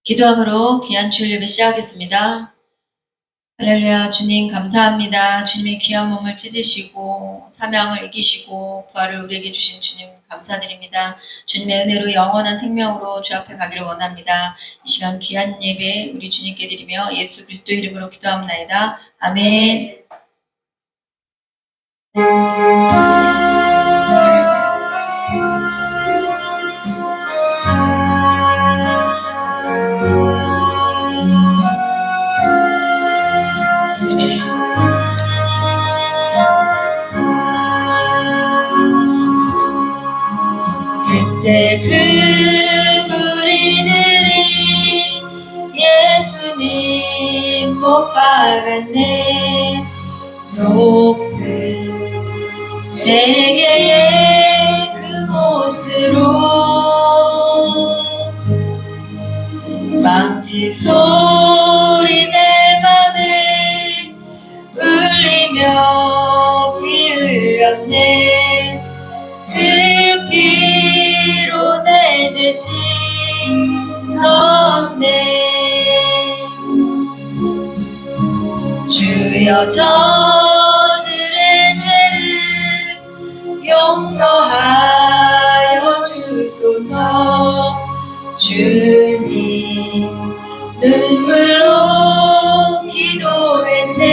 기도함으로 귀한 주일 예배 시작하겠습니다. 할렐루야. 주님 감사합니다. 주님의 귀한 몸을 찢으시고 사명을 이기시고 부활을 우리에게 주신 주님 감사드립니다. 주님의 은혜로 영원한 생명으로 주 앞에 가기를 원합니다. 이 시간 귀한 예배 우리 주님께 드리며 예수 그리스도 이름으로 기도합나이다. 아멘. 그때 그 무리들이 예수님 못 박았네. 녹슨 세계의 그곳으로 망치 소리 내 맘에 울리며 피 흘렸네. 그 피로 내 죄 씻었네. 주여 저들의 죄를 용서하여 주소서. 주님 눈물로 기도했네.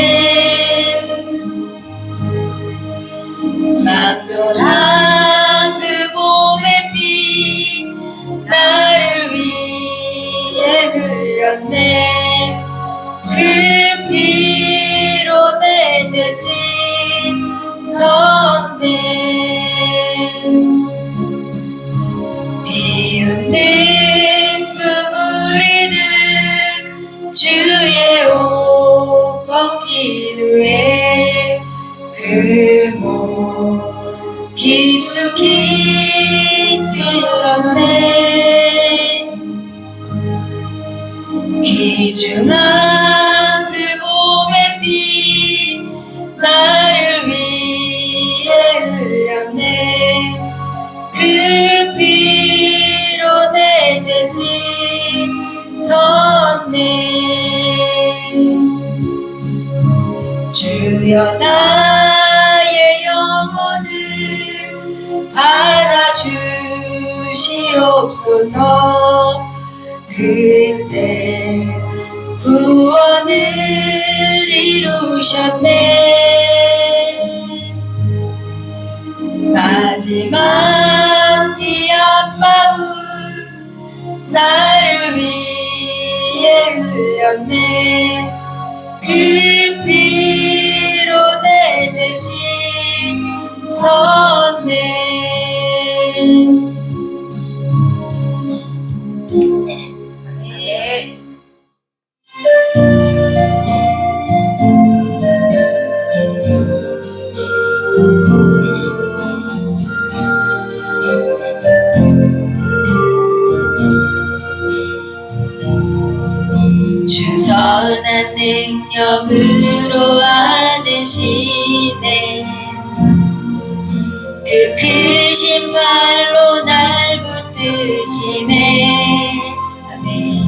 막연한 그 봄의 비 나를 위해 흘렸네. 그 피로 내 죄 씻었네. 비웃는 그 무리들 주의 옷 벗긴 후에 그 몸 깊숙이 찔렀네. 귀중한 그 봄의 비 나를 위해 흘렸네. 그 피로 내 죄 씻었네. 주여 나의 영혼을 받아주시옵소서. 그때 구원을 이루셨네. 마지막 피 한 방울 나를 위해 흘렸네. 그 피로 내 죄 씻었네. 주선한 능력으로 안으시네. 그 크신 팔로 날 붙드시네. 아멘.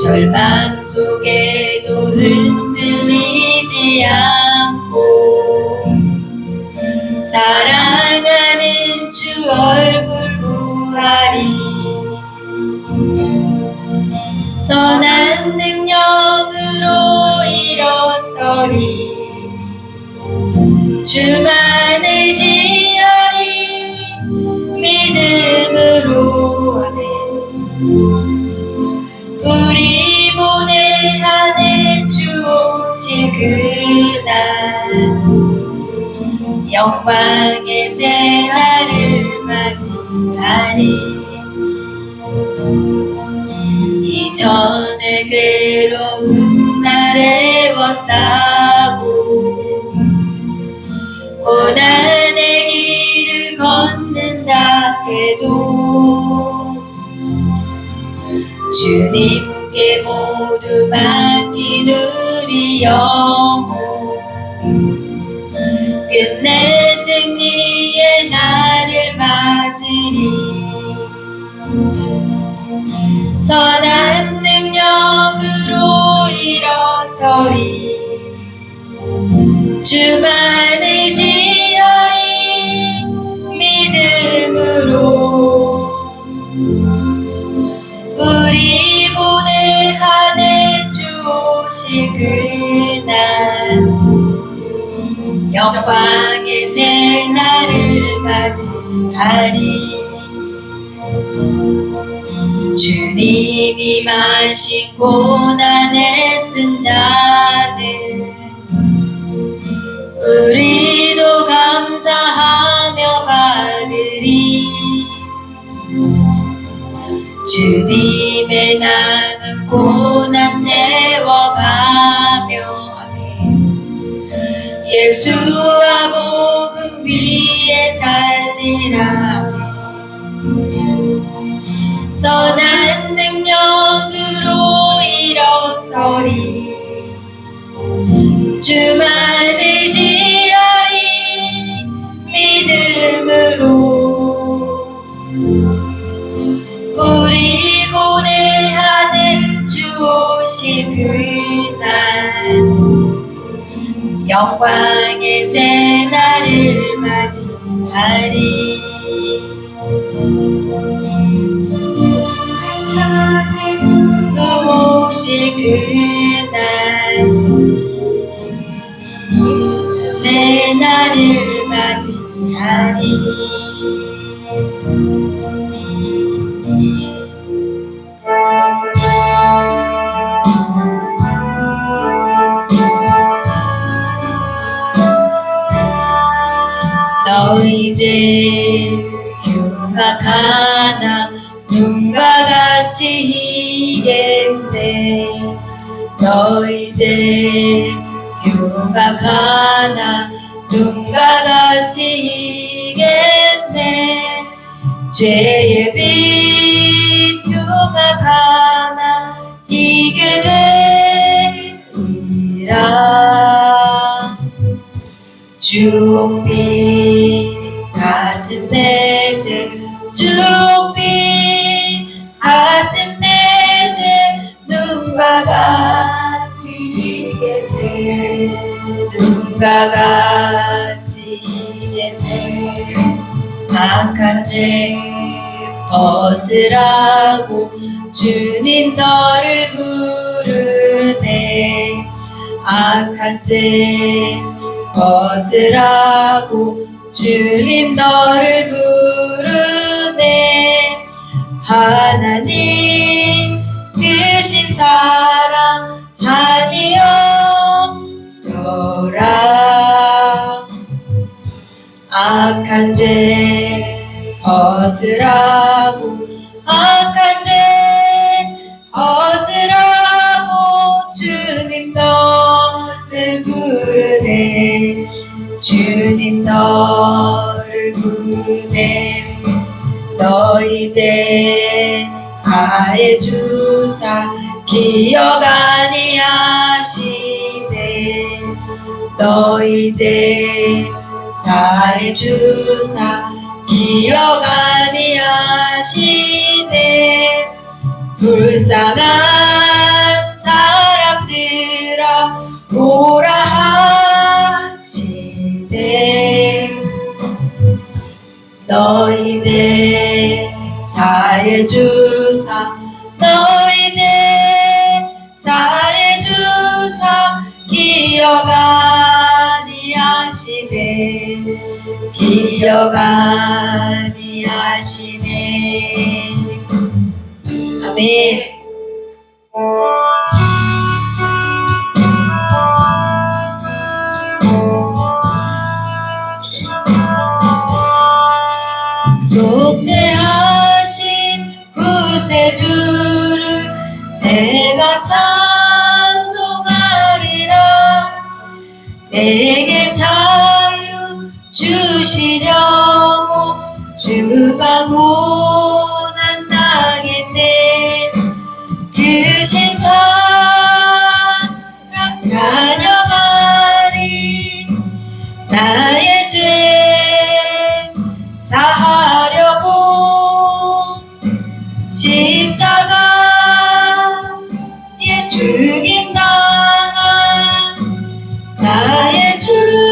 절망 속에도 흔들리지 않고 사랑하는 주 얼굴 구하리. 선한 능력으로 일어서리. 주만을 지어리. 믿음으로 아멘. 우리 보내 안에 주 오실 그날 영광의 새날을 맞이하리. 이전의 괴로운 날에 애워싸고 고난의 길을 걷는다 해도 주님께 모두 맡긴 우리 영혼 끝내 승리의 날을 맞으리. 선한 주만 의지하리 믿음으로 우리 고뇌하는 주 오실 그날 영광의 새날을 맞이하리 주님이 마신 고난에 쓴 자들 우리도 감사하며 받으리 주님의 남은 고난 채워가며 예수와 복음 위에 살리라 선한 능력으로 일어서리 주만 의지하리 믿음으로 우리 고뇌하는 주 오실 그날 영광의 새날을 맞이하리 오실 그날 새날을 맞이하리 너 이제 휴가 가나 눈과 같이 희겠네 너 이제 휴가 가나 눈과 같이 희겠네 죄의 빛 휴가 가나 이게 되리라 주홍빛 같은 내 죄 주홍빛 같은 내 죄 눈과 같이 이겠네 눈과 같이 이겠네 악한 죄 벗으라고 주님 너를 부르네 악한 죄 벗으라고 주님 너를 부르네 하나님 크신 사랑 한이 없어라 악한 죄 벗으라고 악한 죄 벗으라고 주님 너를 부르네 주님 너를 부르네 너 이제 사해 주사 기억 아니하시네 너 이제 사해 주사 기억 아니하시네 불쌍한 사람들아 오라 하시네 너 이제 사해 주사 너 이제 사해 주사 기억 아니하시네 기억 아니하시네 아멘 속죄하신 구세주를 내가 찬송하리라 내게 자유 주시려고 주가 고난 당했네 크신 사랑 찬양하리 나의 죄 사하려고 십자가에 죽임 당한 나의 주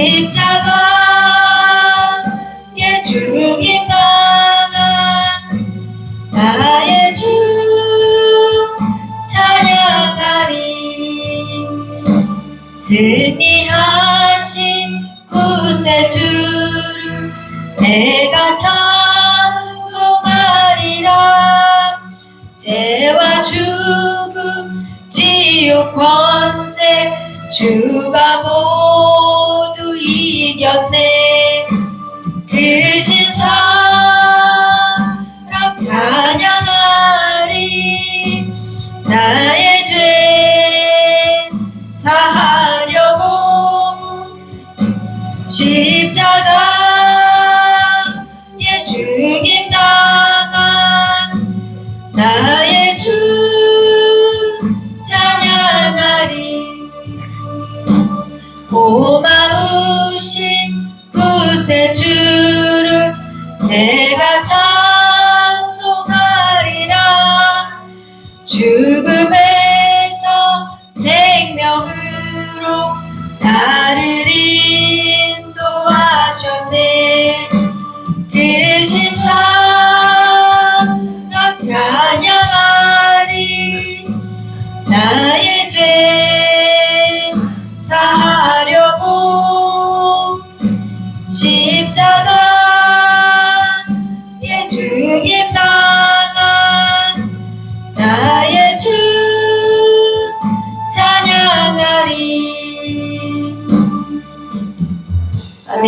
십자가에 죽임 당한 나의 주 찬양하리. 승리하신 구세주를 내가 찬송하리라. 죄와 죽음 지옥 권세 주가 모두 이겼네. 그 신사랑 찬양하리. 나의 죄 사하려고 십자가에 죽임 당한 나의 주 찬양하리. 고마우신 구세주를 내가 찬송하리라. 죽음에서 생명으로 나를 인도하셨네. 그 신사랑 찬양하리. 나의 죄 사하려고 십자가에 죽임 당한 나의 주 찬양하리. 아멘.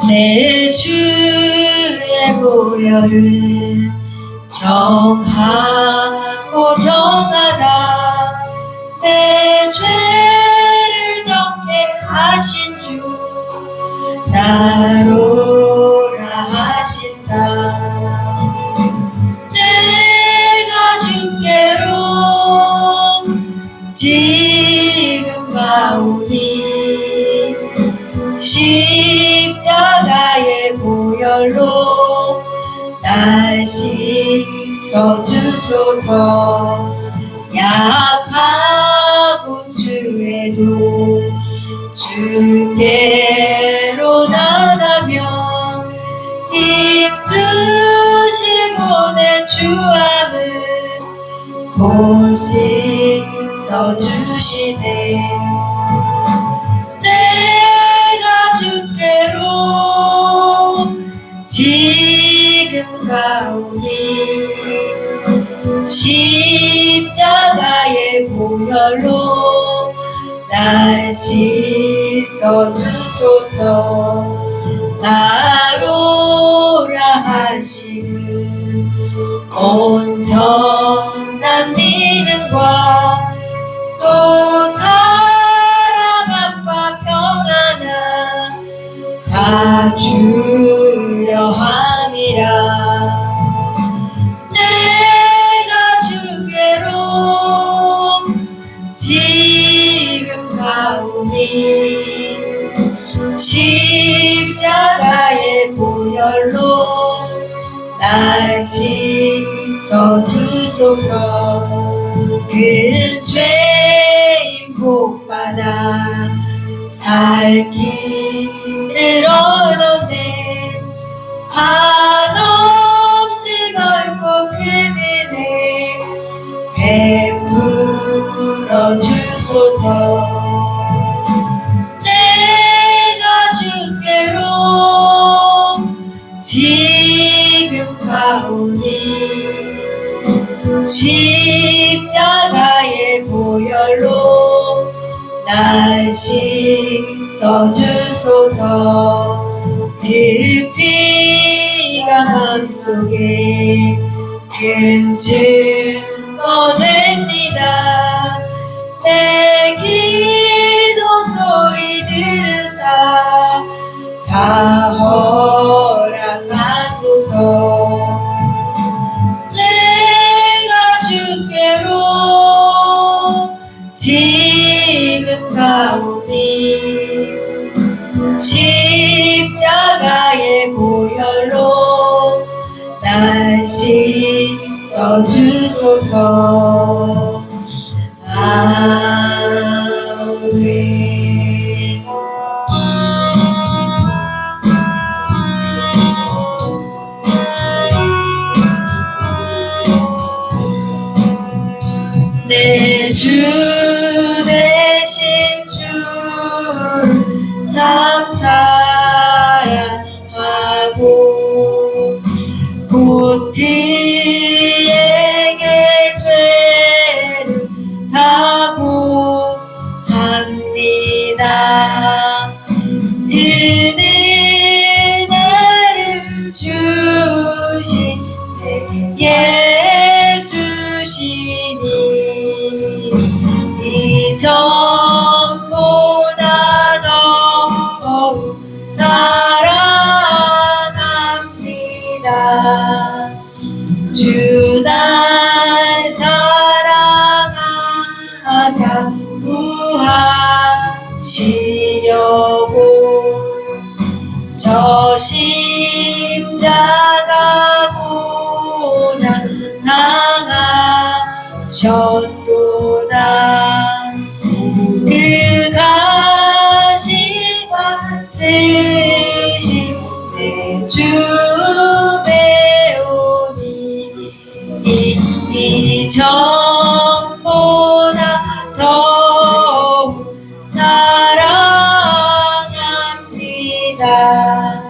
내 주의 보혈은 정하고 정하다. 내 죄를 정케 하신 주 나로라 하신다. 내가 주께로 지금 가오니 십자가의 보혈로 날 씻어주소서. 약하고 주에도 주께로 나가면 힘주시고 내 주함을 곧 씻어주시네. 내가 주께로 지금 가오니 십자가의 보혈로 날 씻어주소서. 나로라 하심은 온전한 믿음과 또 사랑함과 평안함 다 주려 함이라. 내가 주께로 지금 가오니 십자가의 보혈로 날 씻어주소서. 그 죄인 복받아 살 길을 얻었네. 한없이 넓고 큰 은혜 베풀어 주소서. 내가 주께로 지금 가오니 십자가의 보혈로 날 씻어주소서. 그 피가 맘속에 큰 증거 됩니다. 내 기도 소리 들으사 다 허락하소서. 내가 주께로 지금 가오니 십자가의 보혈로 날 씻어주소서. 주소서. 아멘. 내 주 대신 주를 참 사랑하고 곧 그에게 죄를 다고 합니다. 그는 은혜를 주신 내 예수시니 이전보다 더욱 사랑합니다. 주 날 사랑하사 구하시려고 저 십자가 고난 당하셨도다. 그 가시관 쓰신 내 주 배우니 이전보다 더욱 사랑합니다.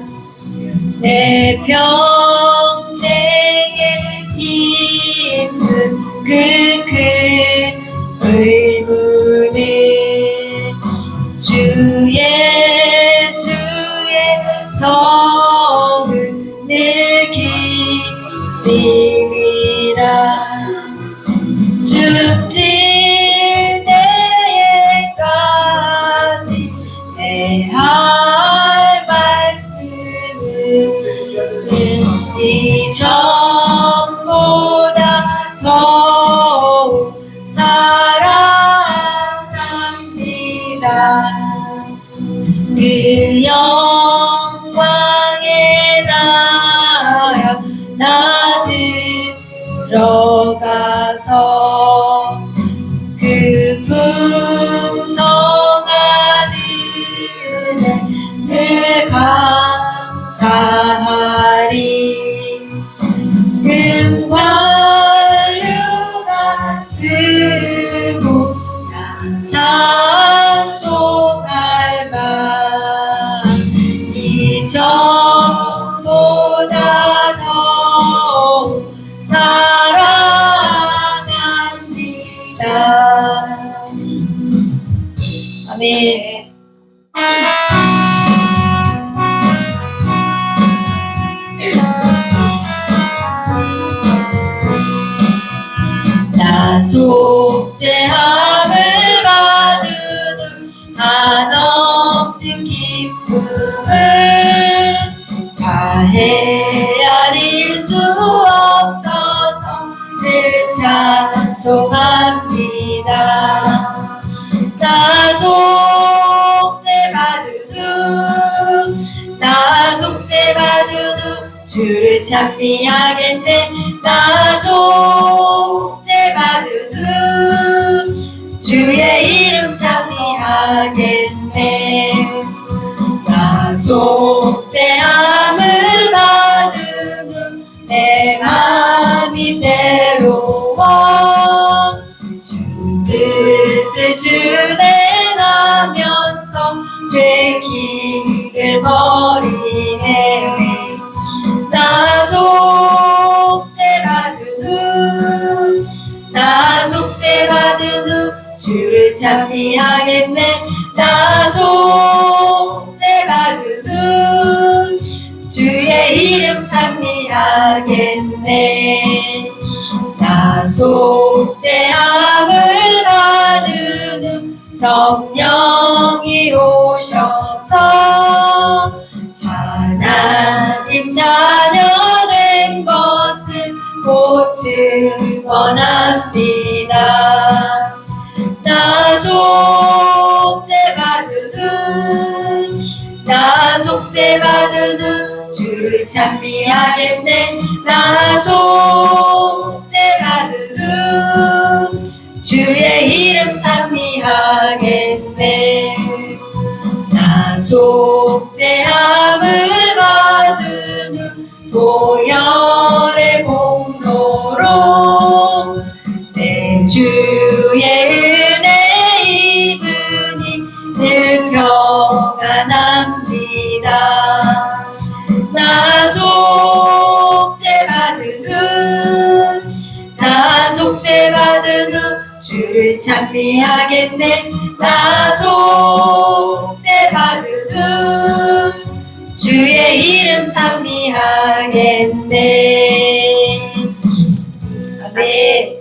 내 평생에 힘쓴 그 큰 의무는 주 예수의 덕은 늘 기림이라. 죽질 때에까지 내 할 말씀은 이전보다 더욱 사랑합니다. 그 영광의 나라 나 들어가서 그 풍성한 은혜 늘 감사하리. 금관류가 쓰고 찬송할 만 이전보다 더욱 사랑합니다. 아멘. 나 속죄함을 받으는 한없는 기쁨은 다 헤아릴 수 없어서 늘 찬송합니다. 나 속죄받으는 주를 찬미하겠네. 나 속죄받으는 주의 이름 찬미하겠네. 나 속죄함을 받으는 내 맘이 새로워 주 뜻을 준행하면서 죄 길을 버리네. 나 속죄받으는 주를 찬미하겠네. 나 속죄받으는 주의 이름 찬미하겠네. 나 속죄함을 받으는 성령이 오셔서 하나님 자녀 된 것을 곧 증언합니다. 나 속죄받으는 주를 찬미하겠네. 나 속죄받으는 속죄함을 받은 보혈의 공로로 내 주의 은혜 입으니 늘 평안합니다. 나 속죄받은 후 주를 찬미하겠네. 나 속죄받은 후 주의 이름 찬미하겠네. 아멘.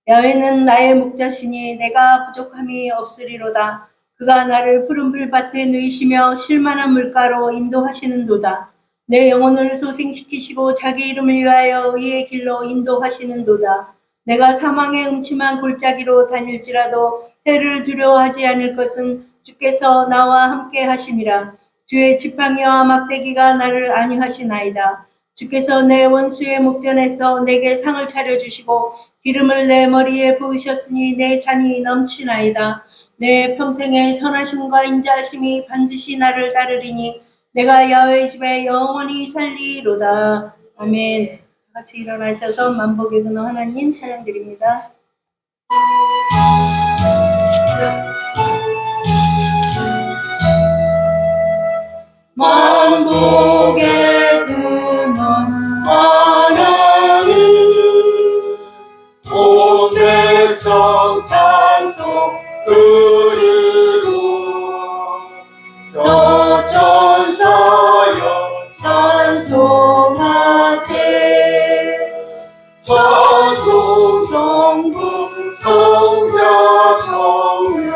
야훼는 나의 목자시니 내가 부족함이 없으리로다. 그가 나를 푸른 풀밭에 누이시며 쉴만한 물가로 인도하시는도다. 내 영혼을 소생시키시고 자기 이름을 위하여 의의 길로 인도하시는도다. 내가 사망의 음침한 골짜기로 다닐지라도 해를 두려워하지 않을 것은 주께서 나와 함께 하심이라. 주의 지팡이와 막대기가 나를 안위하시나이다. 주께서 내 원수의 목전에서 내게 상을 차려주시고 기름을 내 머리에 부으셨으니 내 잔이 넘치나이다. 내 평생의 선하심과 인자하심이 반드시 나를 따르리니 내가 야훼의 집에 영원히 살리로다. 아멘. 같이 일어나셔서 만복의 근원 하나님 찬양드립니다. 만복의 근원 하나님 온 백성 찬송 드리고 저 천사여 찬송하세. 찬송 성부 성자 성령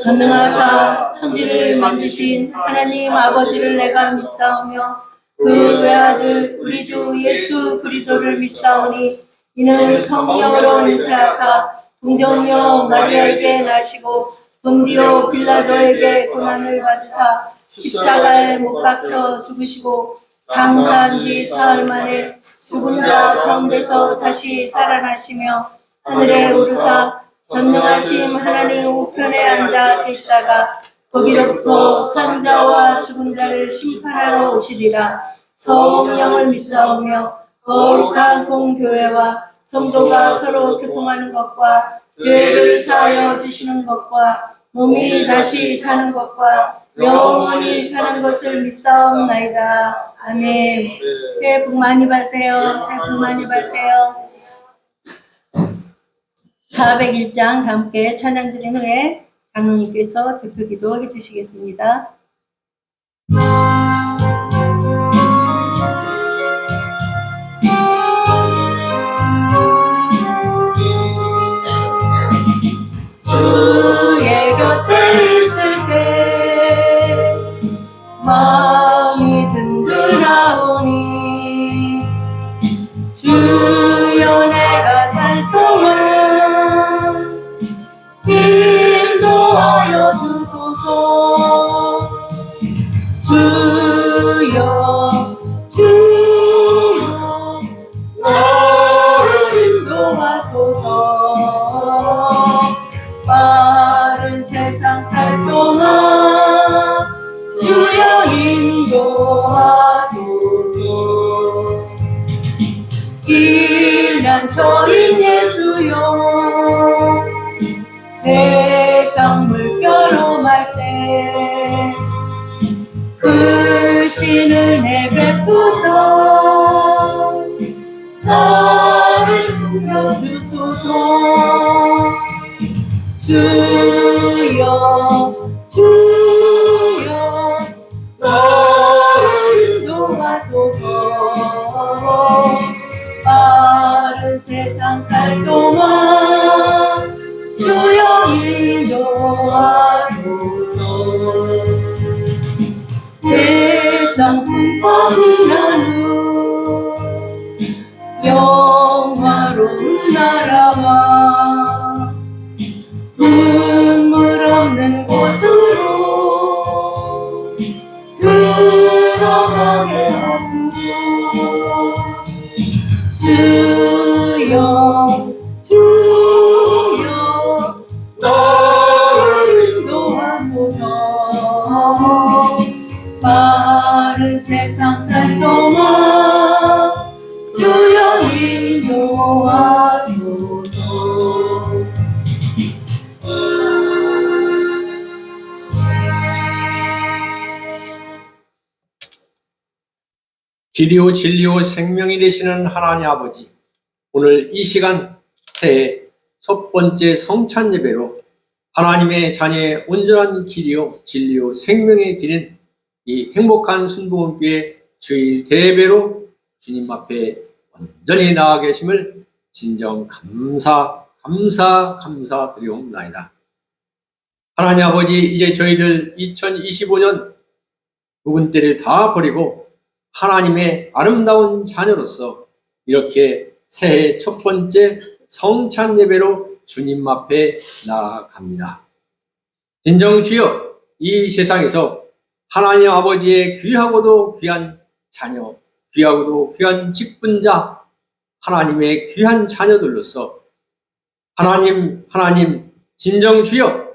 전능하사 천지를 만드신 하나님 아버지를 내가 믿사오며 그 외아들 우리 주 예수 그리스도를 믿사오니 이는 성령으로 잉태하사 동정녀 마리아에게 나시고 본디오 빌라도에게 고난을 받으사 십자가에 못 박혀 죽으시고 장사한 지 사흘 만에 죽은 자 가운데서 다시 살아나시며 하늘에 오르사 전능하심 하나님 우편에 앉아 계시다가 거기로부터 산 자와 죽은 자를 심판하러 오시리라. 성령을 믿사오며 거룩한 공교회와 성도가 서로 교통하는 것과 죄를 사하여 주시는 것과 몸이 다시 사는 것과 영원히 사는 것을 믿사옵나이다. 아멘. 새해 복 많이 받으세요. 새해 복 많이 받으세요. 401장 함께 찬양 드린 후에 장로님께서 대표 기도해 주시겠습니다. 주의 곁에 있을 때 마음이 든든하오니 주여 내가 살 동안 인도하여 주소서. 주여 주여 나를 인도하소서. 빠른 세상 살 동안 주여 인도하소서. 일난처인 예수여 세상 물결로 말 때 크신 은혜 베푸사 나를 숨겨주소서. 주여 주여 나를 어지나는 영화로운 나라와 눈물 없는 곳으로 들어가게 하소서. 주여 주여 나를 인도하소서. 바른 세상 살 동안 주여 인도하소서. 길이요 진리요 생명이 되시는 하나님 아버지, 오늘 이 시간 새해 첫 번째 성찬 예배로 하나님의 자녀의 온전한 길이요 진리요 생명의 길인 이 행복한 순복음교회 주일 대예배로 주님 앞에 온전히 나아 계심을 진정 감사드리옵나이다. 하나님 아버지, 이제 저희들 2025년 묵은 때를 다 버리고 하나님의 아름다운 자녀로서 이렇게 새해 첫 번째 성찬 예배로 주님 앞에 나아갑니다. 진정 주여, 이 세상에서 하나님 아버지의 귀하고도 귀한 자녀, 귀하고도 귀한 직분자, 하나님의 귀한 자녀들로서 하나님 진정 주여,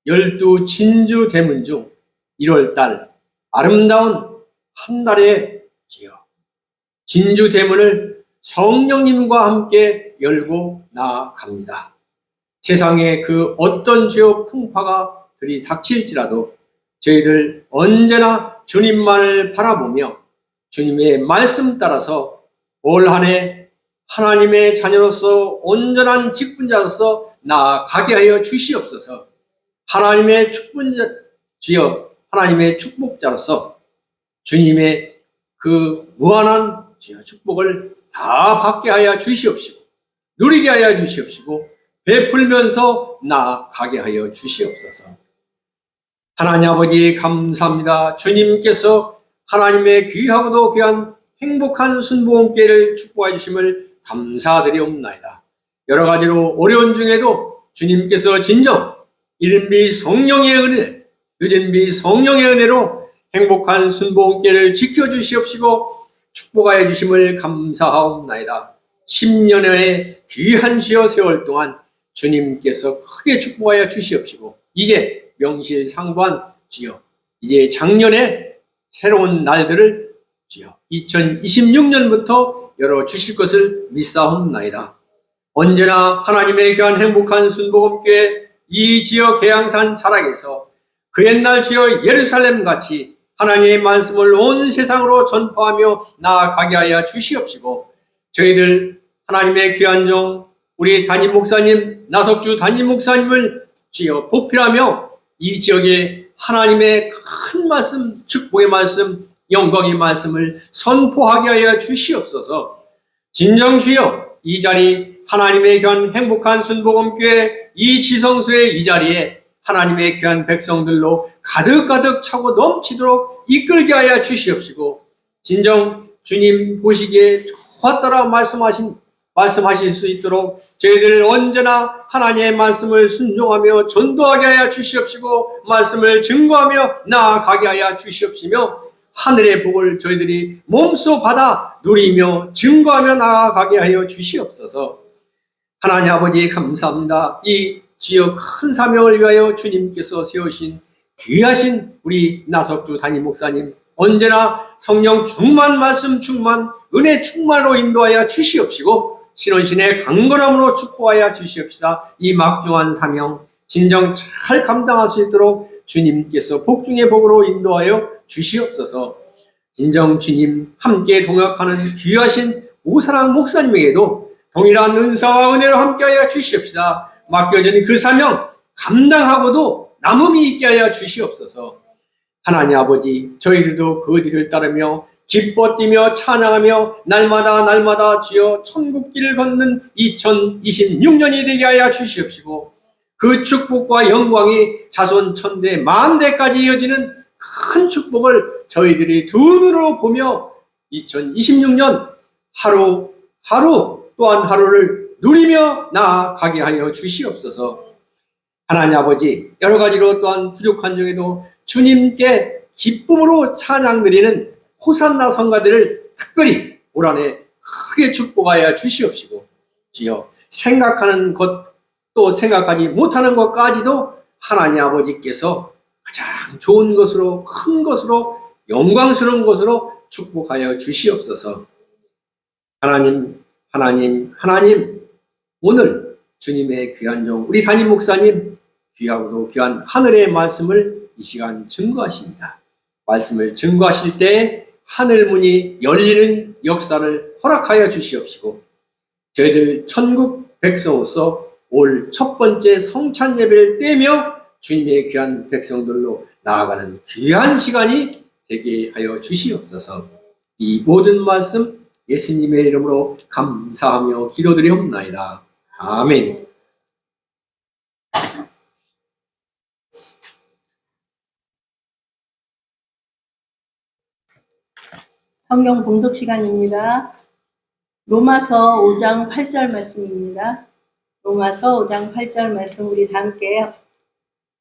12 진주 대문 중 1월달 아름다운 한 달의 주여 진주 대문을 성령님과 함께 열고 나아갑니다. 세상에 그 어떤 주여 풍파가 들이닥칠지라도 저희들 언제나 주님만을 바라보며 주님의 말씀 따라서 올 한 해 하나님의 자녀로서 온전한 직분자로서 나아가게 하여 주시옵소서. 하나님의 축분자 주여, 하나님의 축복자로서 주님의 그 무한한 축복을 다 받게 하여 주시옵시고 누리게 하여 주시옵시고 베풀면서 나아가게 하여 주시옵소서. 하나님 아버지 감사합니다. 주님께서 하나님의 귀하고도 귀한 행복한 순복음교회를 축복해 주심을 감사드리옵나이다. 여러 가지로 어려운 중에도 주님께서 진정 이른비 성령의 은혜, 늦은비 성령의 은혜로 행복한 순복음교회를 지켜주시옵시고 축복하여 주심을 감사하옵나이다. 10년의 귀한 주여 세월 동안 주님께서 크게 축복하여 주시옵시고 이제 명실상부한 주여, 이제 작년에 새로운 날들을 주여 2026년부터 열어주실 것을 믿사옵나이다. 언제나 하나님의 귀한 행복한 순복음교회 이 지역 계양산 자락에서 그 옛날 주여 예루살렘같이 하나님의 말씀을 온 세상으로 전파하며 나아가게 하여 주시옵시고 저희들 하나님의 귀한 종 우리 담임 목사님, 나석주 담임 목사님을 주여 보필하며 이 지역에 하나님의 큰 말씀, 축복의 말씀, 영광의 말씀을 선포하게 하여 주시옵소서. 진정 주여, 이 자리 하나님의 귀한 행복한 순복음교회 이 지성소의 이 자리에 하나님의 귀한 백성들로 가득가득 차고 넘치도록 이끌게 하여 주시옵시고 진정 주님 보시기에 좋았더라 말씀하실 수 있도록 저희들 언제나 하나님의 말씀을 순종하며 전도하게 하여 주시옵시고 말씀을 증거하며 나아가게 하여 주시옵시며 하늘의 복을 저희들이 몸소 받아 누리며 증거하며 나아가게 하여 주시옵소서. 하나님 아버지 감사합니다. 이 지역 큰 사명을 위하여 주님께서 세우신 귀하신 우리 나석주 담임 목사님 언제나 성령 충만 말씀 충만 은혜 충만으로 인도하여 주시옵시고 신원신의 강건함으로 축복하여 주시옵시다. 이 막중한 사명 진정 잘 감당할 수 있도록 주님께서 복 중의 복으로 인도하여 주시옵소서. 진정 주님 함께 동역하는 귀하신 오사랑 목사님에게도 동일한 은사와 은혜로 함께하여 주시옵시다. 맡겨진 그 사명 감당하고도 남음이 있게 하여 주시옵소서. 하나님 아버지 저희들도 그 뒤를 따르며 기뻐 뛰며 찬양하며 날마다 주여 천국길을 걷는 2026년이 되게 하여 주시옵시고 그 축복과 영광이 자손 천대 만대까지 이어지는 큰 축복을 저희들이 두 눈으로 보며 2026년 하루 또한 하루를 누리며 나아가게 하여 주시옵소서. 하나님 아버지, 여러 가지로 또한 부족한 중에도 주님께 기쁨으로 찬양 드리는 호산나 성가들을 특별히 올 한해 크게 축복하여 주시옵시고, 주여 생각하는 것 또 생각하지 못하는 것까지도 하나님 아버지께서 가장 좋은 것으로, 큰 것으로, 영광스러운 것으로 축복하여 주시옵소서. 하나님, 오늘 주님의 귀한 종 우리 담임 목사님 귀하고도 귀한 하늘의 말씀을 이 시간 증거하십니다. 말씀을 증거하실 때 하늘 문이 열리는 역사를 허락하여 주시옵시고, 저희들 천국 백성으로서 올 첫 번째 성찬 예배를 떼며 주님의 귀한 백성들로 나아가는 귀한 시간이 되게 하여 주시옵소서. 이 모든 말씀 예수님의 이름으로 감사하며 기도드리옵나이다. 아멘. 성경 봉독 시간입니다. 로마서 5장 8절 말씀입니다. 로마서 5장 8절 말씀 우리 다 함께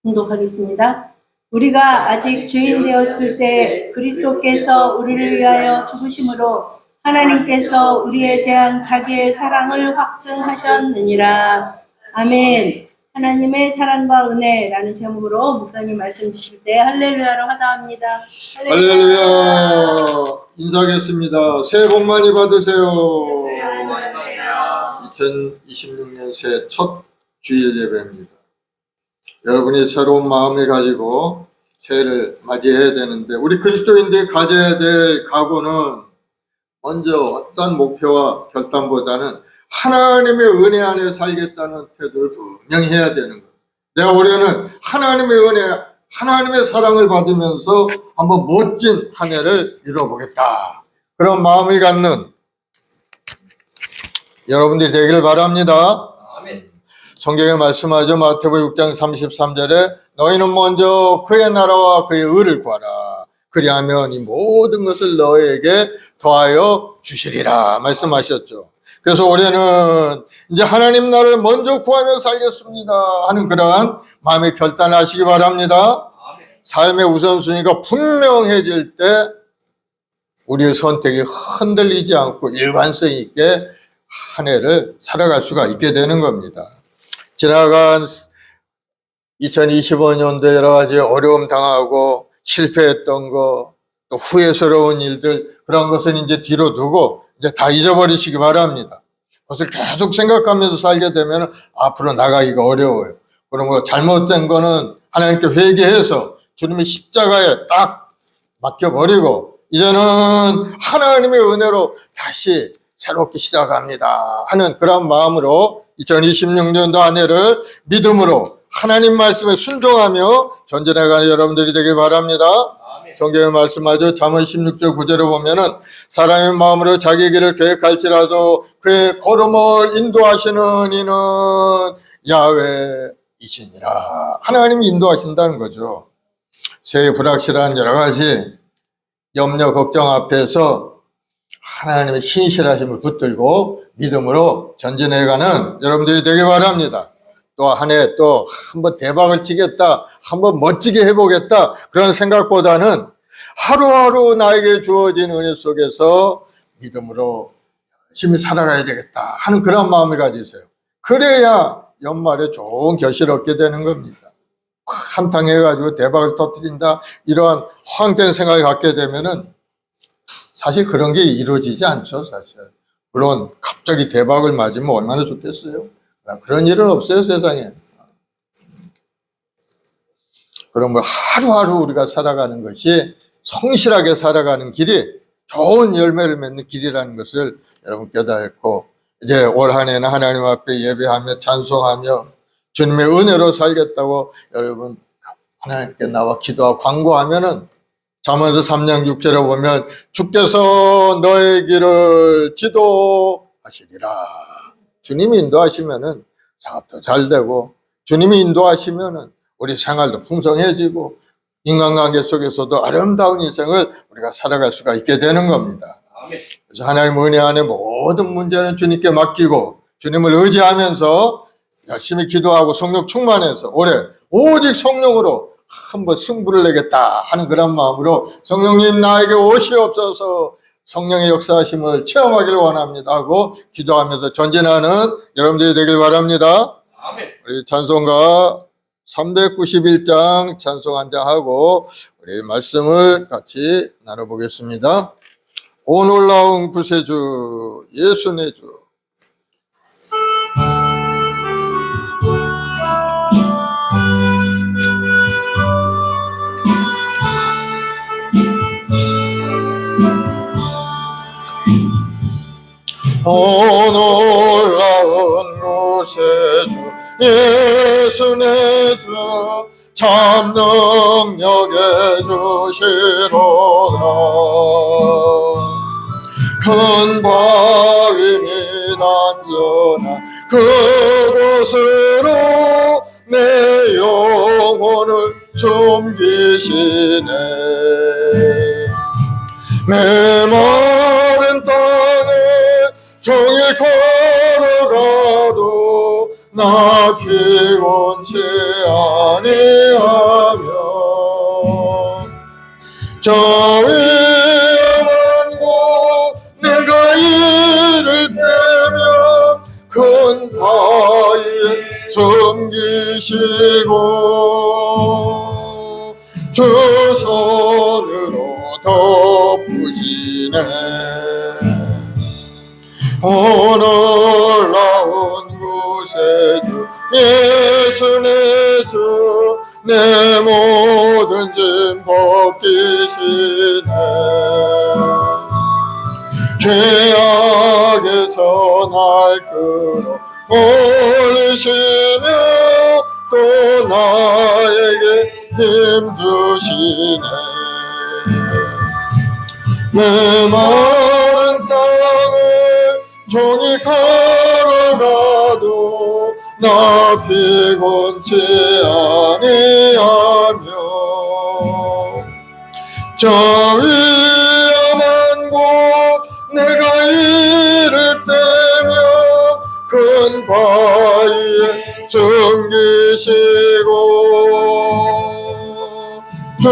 봉독하겠습니다. 우리가 아직 죄인 되었을 때 그리스도께서 우리를 위하여 죽으심으로 하나님께서 우리에 대한 자기의 사랑을 확증하셨느니라. 아멘. 하나님의 사랑과 은혜라는 제목으로 목사님 말씀 주실 때 할렐루야로 하다합니다. 할렐루야. 인사하겠습니다. 새해 복 많이 받으세요. 2026년 새해 첫 주일 예배입니다. 여러분이 새로운 마음을 가지고 새해를 맞이해야 되는데, 우리 그리스도인들이 가져야 될 각오는 먼저 어떤 목표와 결단보다는 하나님의 은혜 안에 살겠다는 태도를 분명히 해야 되는 거예요. 내가 올해는 하나님의 은혜, 하나님의 사랑을 받으면서 한번 멋진 한 해를 이뤄보겠다, 그런 마음을 갖는 여러분들이 되기를 바랍니다. 아멘. 성경에 말씀하죠. 마태복음 6장 33절에 너희는 먼저 그의 나라와 그의 의를 구하라. 그리하면 이 모든 것을 너희에게 더하여 주시리라 말씀하셨죠. 그래서 올해는 이제 하나님 나라를 먼저 구하며 살겠습니다 하는 그러한 마음의 결단하시기 바랍니다. 삶의 우선순위가 분명해질 때 우리의 선택이 흔들리지 않고 일관성 있게 한 해를 살아갈 수가 있게 되는 겁니다. 지나간 2025년도 여러 가지 어려움 당하고 실패했던 거, 또 후회스러운 일들, 그런 것은 이제 뒤로 두고 이제 다 잊어버리시기 바랍니다. 그것을 계속 생각하면서 살게 되면 앞으로 나가기가 어려워요. 그런 거 잘못된 거는 하나님께 회개해서 주님의 십자가에 딱 맡겨버리고 이제는 하나님의 은혜로 다시 새롭게 시작합니다 하는 그런 마음으로 2026년도 한 해를 믿음으로 하나님 말씀에 순종하며 전진해가는 여러분들이 되길 바랍니다. 성경에 말씀하죠. 잠언 16절 9절에 보면은 사람의 마음으로 자기 길을 계획할지라도 그의 걸음을 인도하시는 이는 야훼이시니라. 하나님이 인도하신다는 거죠. 새해 불확실한 여러 가지 염려 걱정 앞에서 하나님의 신실하심을 붙들고 믿음으로 전진해가는 여러분들이 되길 바랍니다. 또 한 해 또 한번 대박을 치겠다, 한번 멋지게 해보겠다, 그런 생각보다는 하루하루 나에게 주어진 은혜 속에서 믿음으로 열심히 살아가야 되겠다 하는 그런 마음을 가지세요. 그래야 연말에 좋은 결실을 얻게 되는 겁니다. 한탕 해가지고 대박을 터뜨린다, 이러한 허황된 생각을 갖게 되면은 사실 그런 게 이루어지지 않죠, 사실. 물론 갑자기 대박을 맞으면 얼마나 좋겠어요. 그런 일은 없어요, 세상에. 그런 걸 하루하루 우리가 살아가는 것이 성실하게 살아가는 길이 좋은 열매를 맺는 길이라는 것을 여러분 깨닫고, 이제 올 한 해는 하나님 앞에 예배하며 찬송하며 주님의 은혜로 살겠다고 여러분 하나님께 나와 기도하고 광고하면은 잠언서 3장 6절에 보면 주께서 너의 길을 지도하시리라. 주님이 인도하시면은 사업도 잘 되고, 주님이 인도하시면은 우리 생활도 풍성해지고, 인간관계 속에서도 아름다운 인생을 우리가 살아갈 수가 있게 되는 겁니다. 그래서 하나님 은혜 안에 모든 문제는 주님께 맡기고 주님을 의지하면서 열심히 기도하고 성령 충만해서 올해 오직 성령으로 한번 승부를 내겠다 하는 그런 마음으로 성령님 나에게 오시옵소서, 성령의 역사하심을 체험하기를 원합니다 하고 기도하면서 전진하는 여러분들이 되길 바랍니다. 우리 찬송가 391장 찬송 한 장 하고 우리 말씀을 같이 나눠보겠습니다. 오 놀라운 구세주 예수 내 주. 오 놀라운 구세주 예수 내 주, 참 능력의 주시로다. 큰 바위 및 안전한 그곳으로 내 영혼을 숨기시네. 메마른 땅에 종일 걸어가도 나 피곤치 아니하며 저 위험한 곳 내가 이를 때면 큰 바위에 숨기시고 주 손으로 덮으시네. 오 놀라운 구세주 예수 내 주, 내 모든 짐 벗기시네. 죄악에서 날 끌어 올리시며 또 나에게 힘 주시네. 메마른 땅을 종일 걸어가도 나 피곤치 아니하며 저 위험한 곳 내가 이를 때면 큰 바위에 숨기시고 주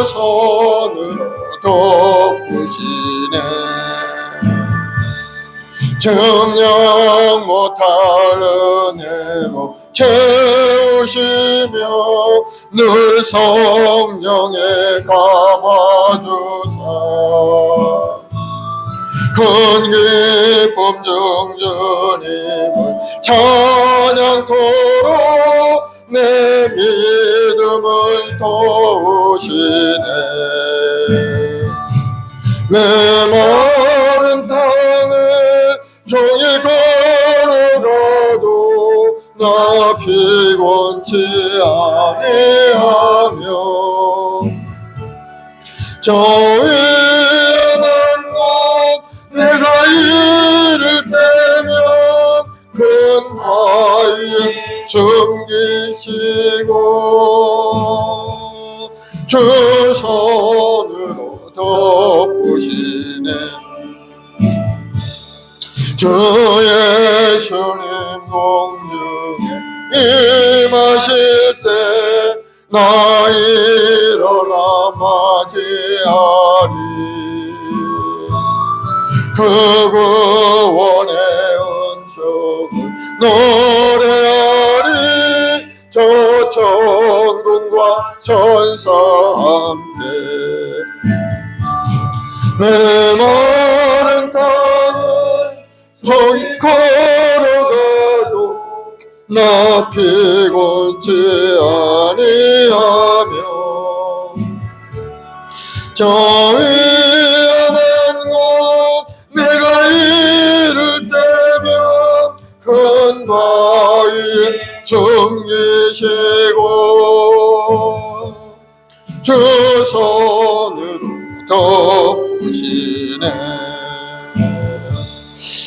손으로 덮으시네. 정녕 못할 은혜로 채우시며 늘 성령에 감아주사 큰 기쁨 중 주님을 찬양토록 내 믿음을 도우시네. 메마른 땅을 종일 걸어가도 나 피곤치 아니하며 저 위험한 곳 내가 이를 때면 큰 바위에 숨기시고 주 손으로 덮으시네. 주 예수님 공중에 임하실 때 나 일어나 맞이하리. 그 구원의 은총을 노래하리. 저 천군과 천사 함께 메마른 땅을 종일 걸어가도 나 피곤치 아니하며 저 위험한 곳 내가 이를 때면 큰 바위에 숨기시고 주 손으로 덮으시네.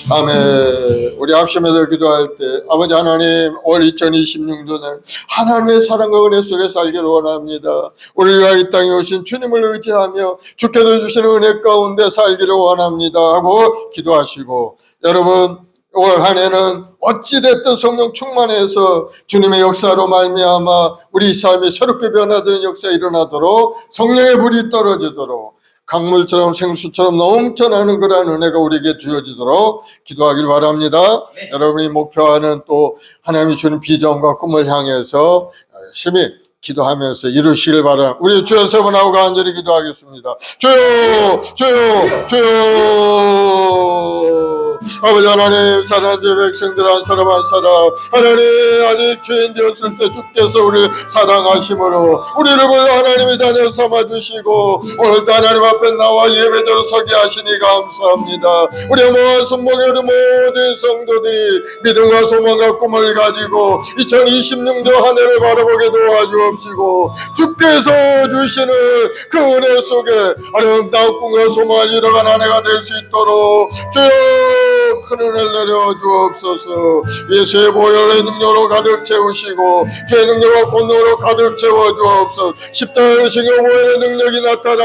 아멘. 우리 합심해서 기도할 때 아버지 하나님, 올 2026년을 하나님의 사랑과 은혜 속에 살기를 원합니다. 우리가 이 땅에 오신 주님을 의지하며 주께서 주시는 은혜 가운데 살기를 원합니다 하고 기도하시고, 여러분 올 한 해는 어찌됐든 성령 충만해서 주님의 역사로 말미암아 우리 삶이 새롭게 변화되는 역사가 일어나도록 성령의 불이 떨어지도록 강물처럼 생수처럼 넘쳐나는 그러한 은혜가 우리에게 주어지도록 기도하길 바랍니다. 네. 여러분이 목표하는 또 하나님이 주는 비전과 꿈을 향해서 열심히 기도하면서 이루시길 바랍니다. 우리 주여 세 번 하고 간절히 기도하겠습니다. 주여, 주여, 주여. 아버지 하나님, 사랑하는 주의 백성들 한 사람 한 사람, 하나님 아직 죄인 되었을 때 주께서 우리를 사랑하심으로 우리를 불러 하나님의 자녀 삼아주시고 오늘도 하나님 앞에 나와 예배대로 서게 하시니 감사합니다. 우리의 모든 손목에 우리 모든 성도들이 믿음과 소망과 꿈을 가지고 2026년 한 해를 바라보게 도와주옵시고 주께서 주시는 그 은혜 속에 아름다운 꿈과 소망을 이뤄간 한 해가 될 수 있도록 주여 큰 은혜를 내려주옵소서. 예수의 보혈의 능력으로 가득 채우시고 주의 능력과 권능으로 가득 채워주옵소서. 십자가의 신경 보혈의 능력이 나타나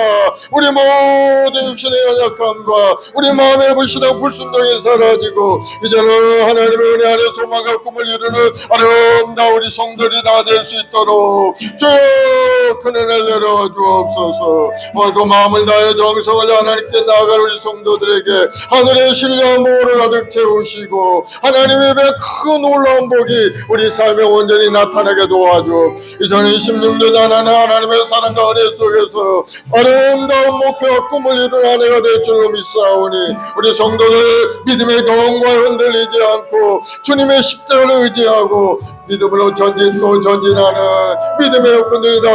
우리 모든 육신의 연약함과 우리 마음의 불신앙 불순종이 사라지고 이제는 하나님의 은혜 안에 소망과 꿈을 이루는 아름다운 우리 성들이 다 될 수 있도록 주여 큰 은혜를 내려주옵소서. 오늘도 마음을 다해 정성을 하나님께 나아갈 우리 성도들에게 하늘의 신령한 복으로 가득 채우시고 하나님의 큰 놀라운 복이 우리 삶에 온전히 나타나게 도와주옵. 2026년 하나님의 사랑과 은혜 속에서 아름다운 목표와 꿈을 이룬 한 해가 될 줄로 믿사오니 우리 성도들 믿음의 경험과 흔들리지 않고 주님의 십자가를 의지하고 믿음으로 전진 또 전진하는 믿음의 여건들이 다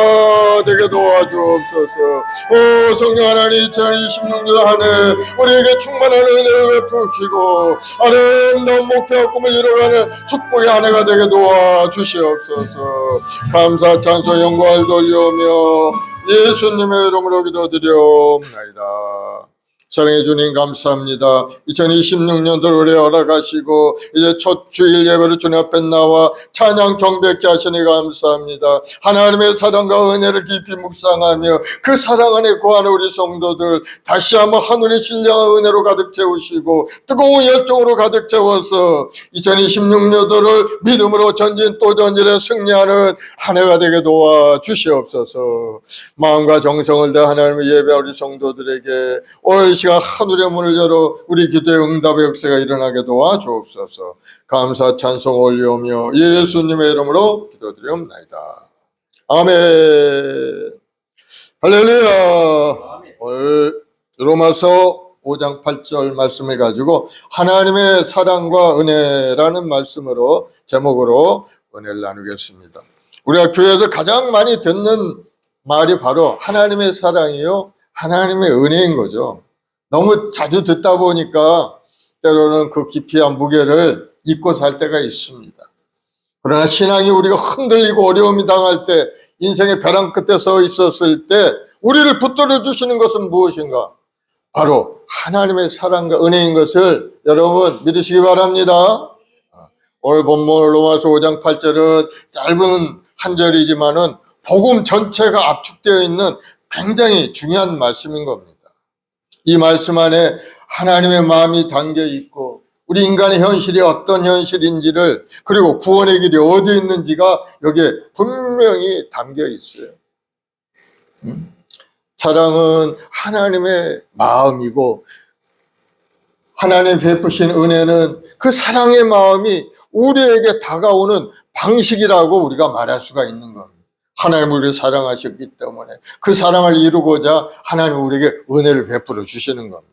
되게 도와주옵소서. 오 성령 하나님, 2026년 한 해 우리에게 충만한 은혜를 베푸시고 아름다운 목표와 꿈을 이뤄가는 축복의 한 해가 되게 도와주시옵소서. 감사 찬송 영광을 돌려오며 예수님의 이름으로 기도드리옵나이다. 사랑해 주님 감사합니다. 2026년도 올해 허락하시고 이제 첫 주일 예배로 주님 앞에 나와 찬양 경배케 하시니 감사합니다. 하나님의 사랑과 은혜를 깊이 묵상하며 그 사랑 안에 거하는 우리 성도들 다시 한번 하늘의 신령한 은혜로 가득 채우시고 뜨거운 열정으로 가득 채워서 2026년도를 믿음으로 전진 또 전진에 승리하는 한 해가 되게 도와주시옵소서. 마음과 정성을 다해 하나님의 예배 우리 성도들에게 올 시간 하늘의 문을 열어 우리 기도의 응답의 역사가 일어나게 도와주옵소서. 감사 찬송 올려오며 예수님의 이름으로 기도드리옵나이다. 아멘. 할렐루야. 오늘 로마서 5장 8절 말씀을 가지고 하나님의 사랑과 은혜라는 말씀으로 제목으로 은혜를 나누겠습니다. 우리가 교회에서 가장 많이 듣는 말이 바로 하나님의 사랑이요 하나님의 은혜인 거죠. 너무 자주 듣다 보니까 때로는 그 깊이한 무게를 잊고 살 때가 있습니다. 그러나 신앙이 우리가 흔들리고 어려움이 당할 때 인생의 벼랑 끝에 서 있었을 때 우리를 붙들어 주시는 것은 무엇인가? 바로 하나님의 사랑과 은혜인 것을 여러분 믿으시기 바랍니다. 오늘 본문 로마서 5장 8절은 짧은 한 절이지만은 복음 전체가 압축되어 있는 굉장히 중요한 말씀인 겁니다. 이 말씀 안에 하나님의 마음이 담겨 있고 우리 인간의 현실이 어떤 현실인지를 그리고 구원의 길이 어디 있는지가 여기에 분명히 담겨 있어요. 사랑은 하나님의 마음이고 하나님 베푸신 은혜는 그 사랑의 마음이 우리에게 다가오는 방식이라고 우리가 말할 수가 있는 겁니다. 하나님 우리를 사랑하셨기 때문에 그 사랑을 이루고자 하나님 우리에게 은혜를 베풀어 주시는 겁니다.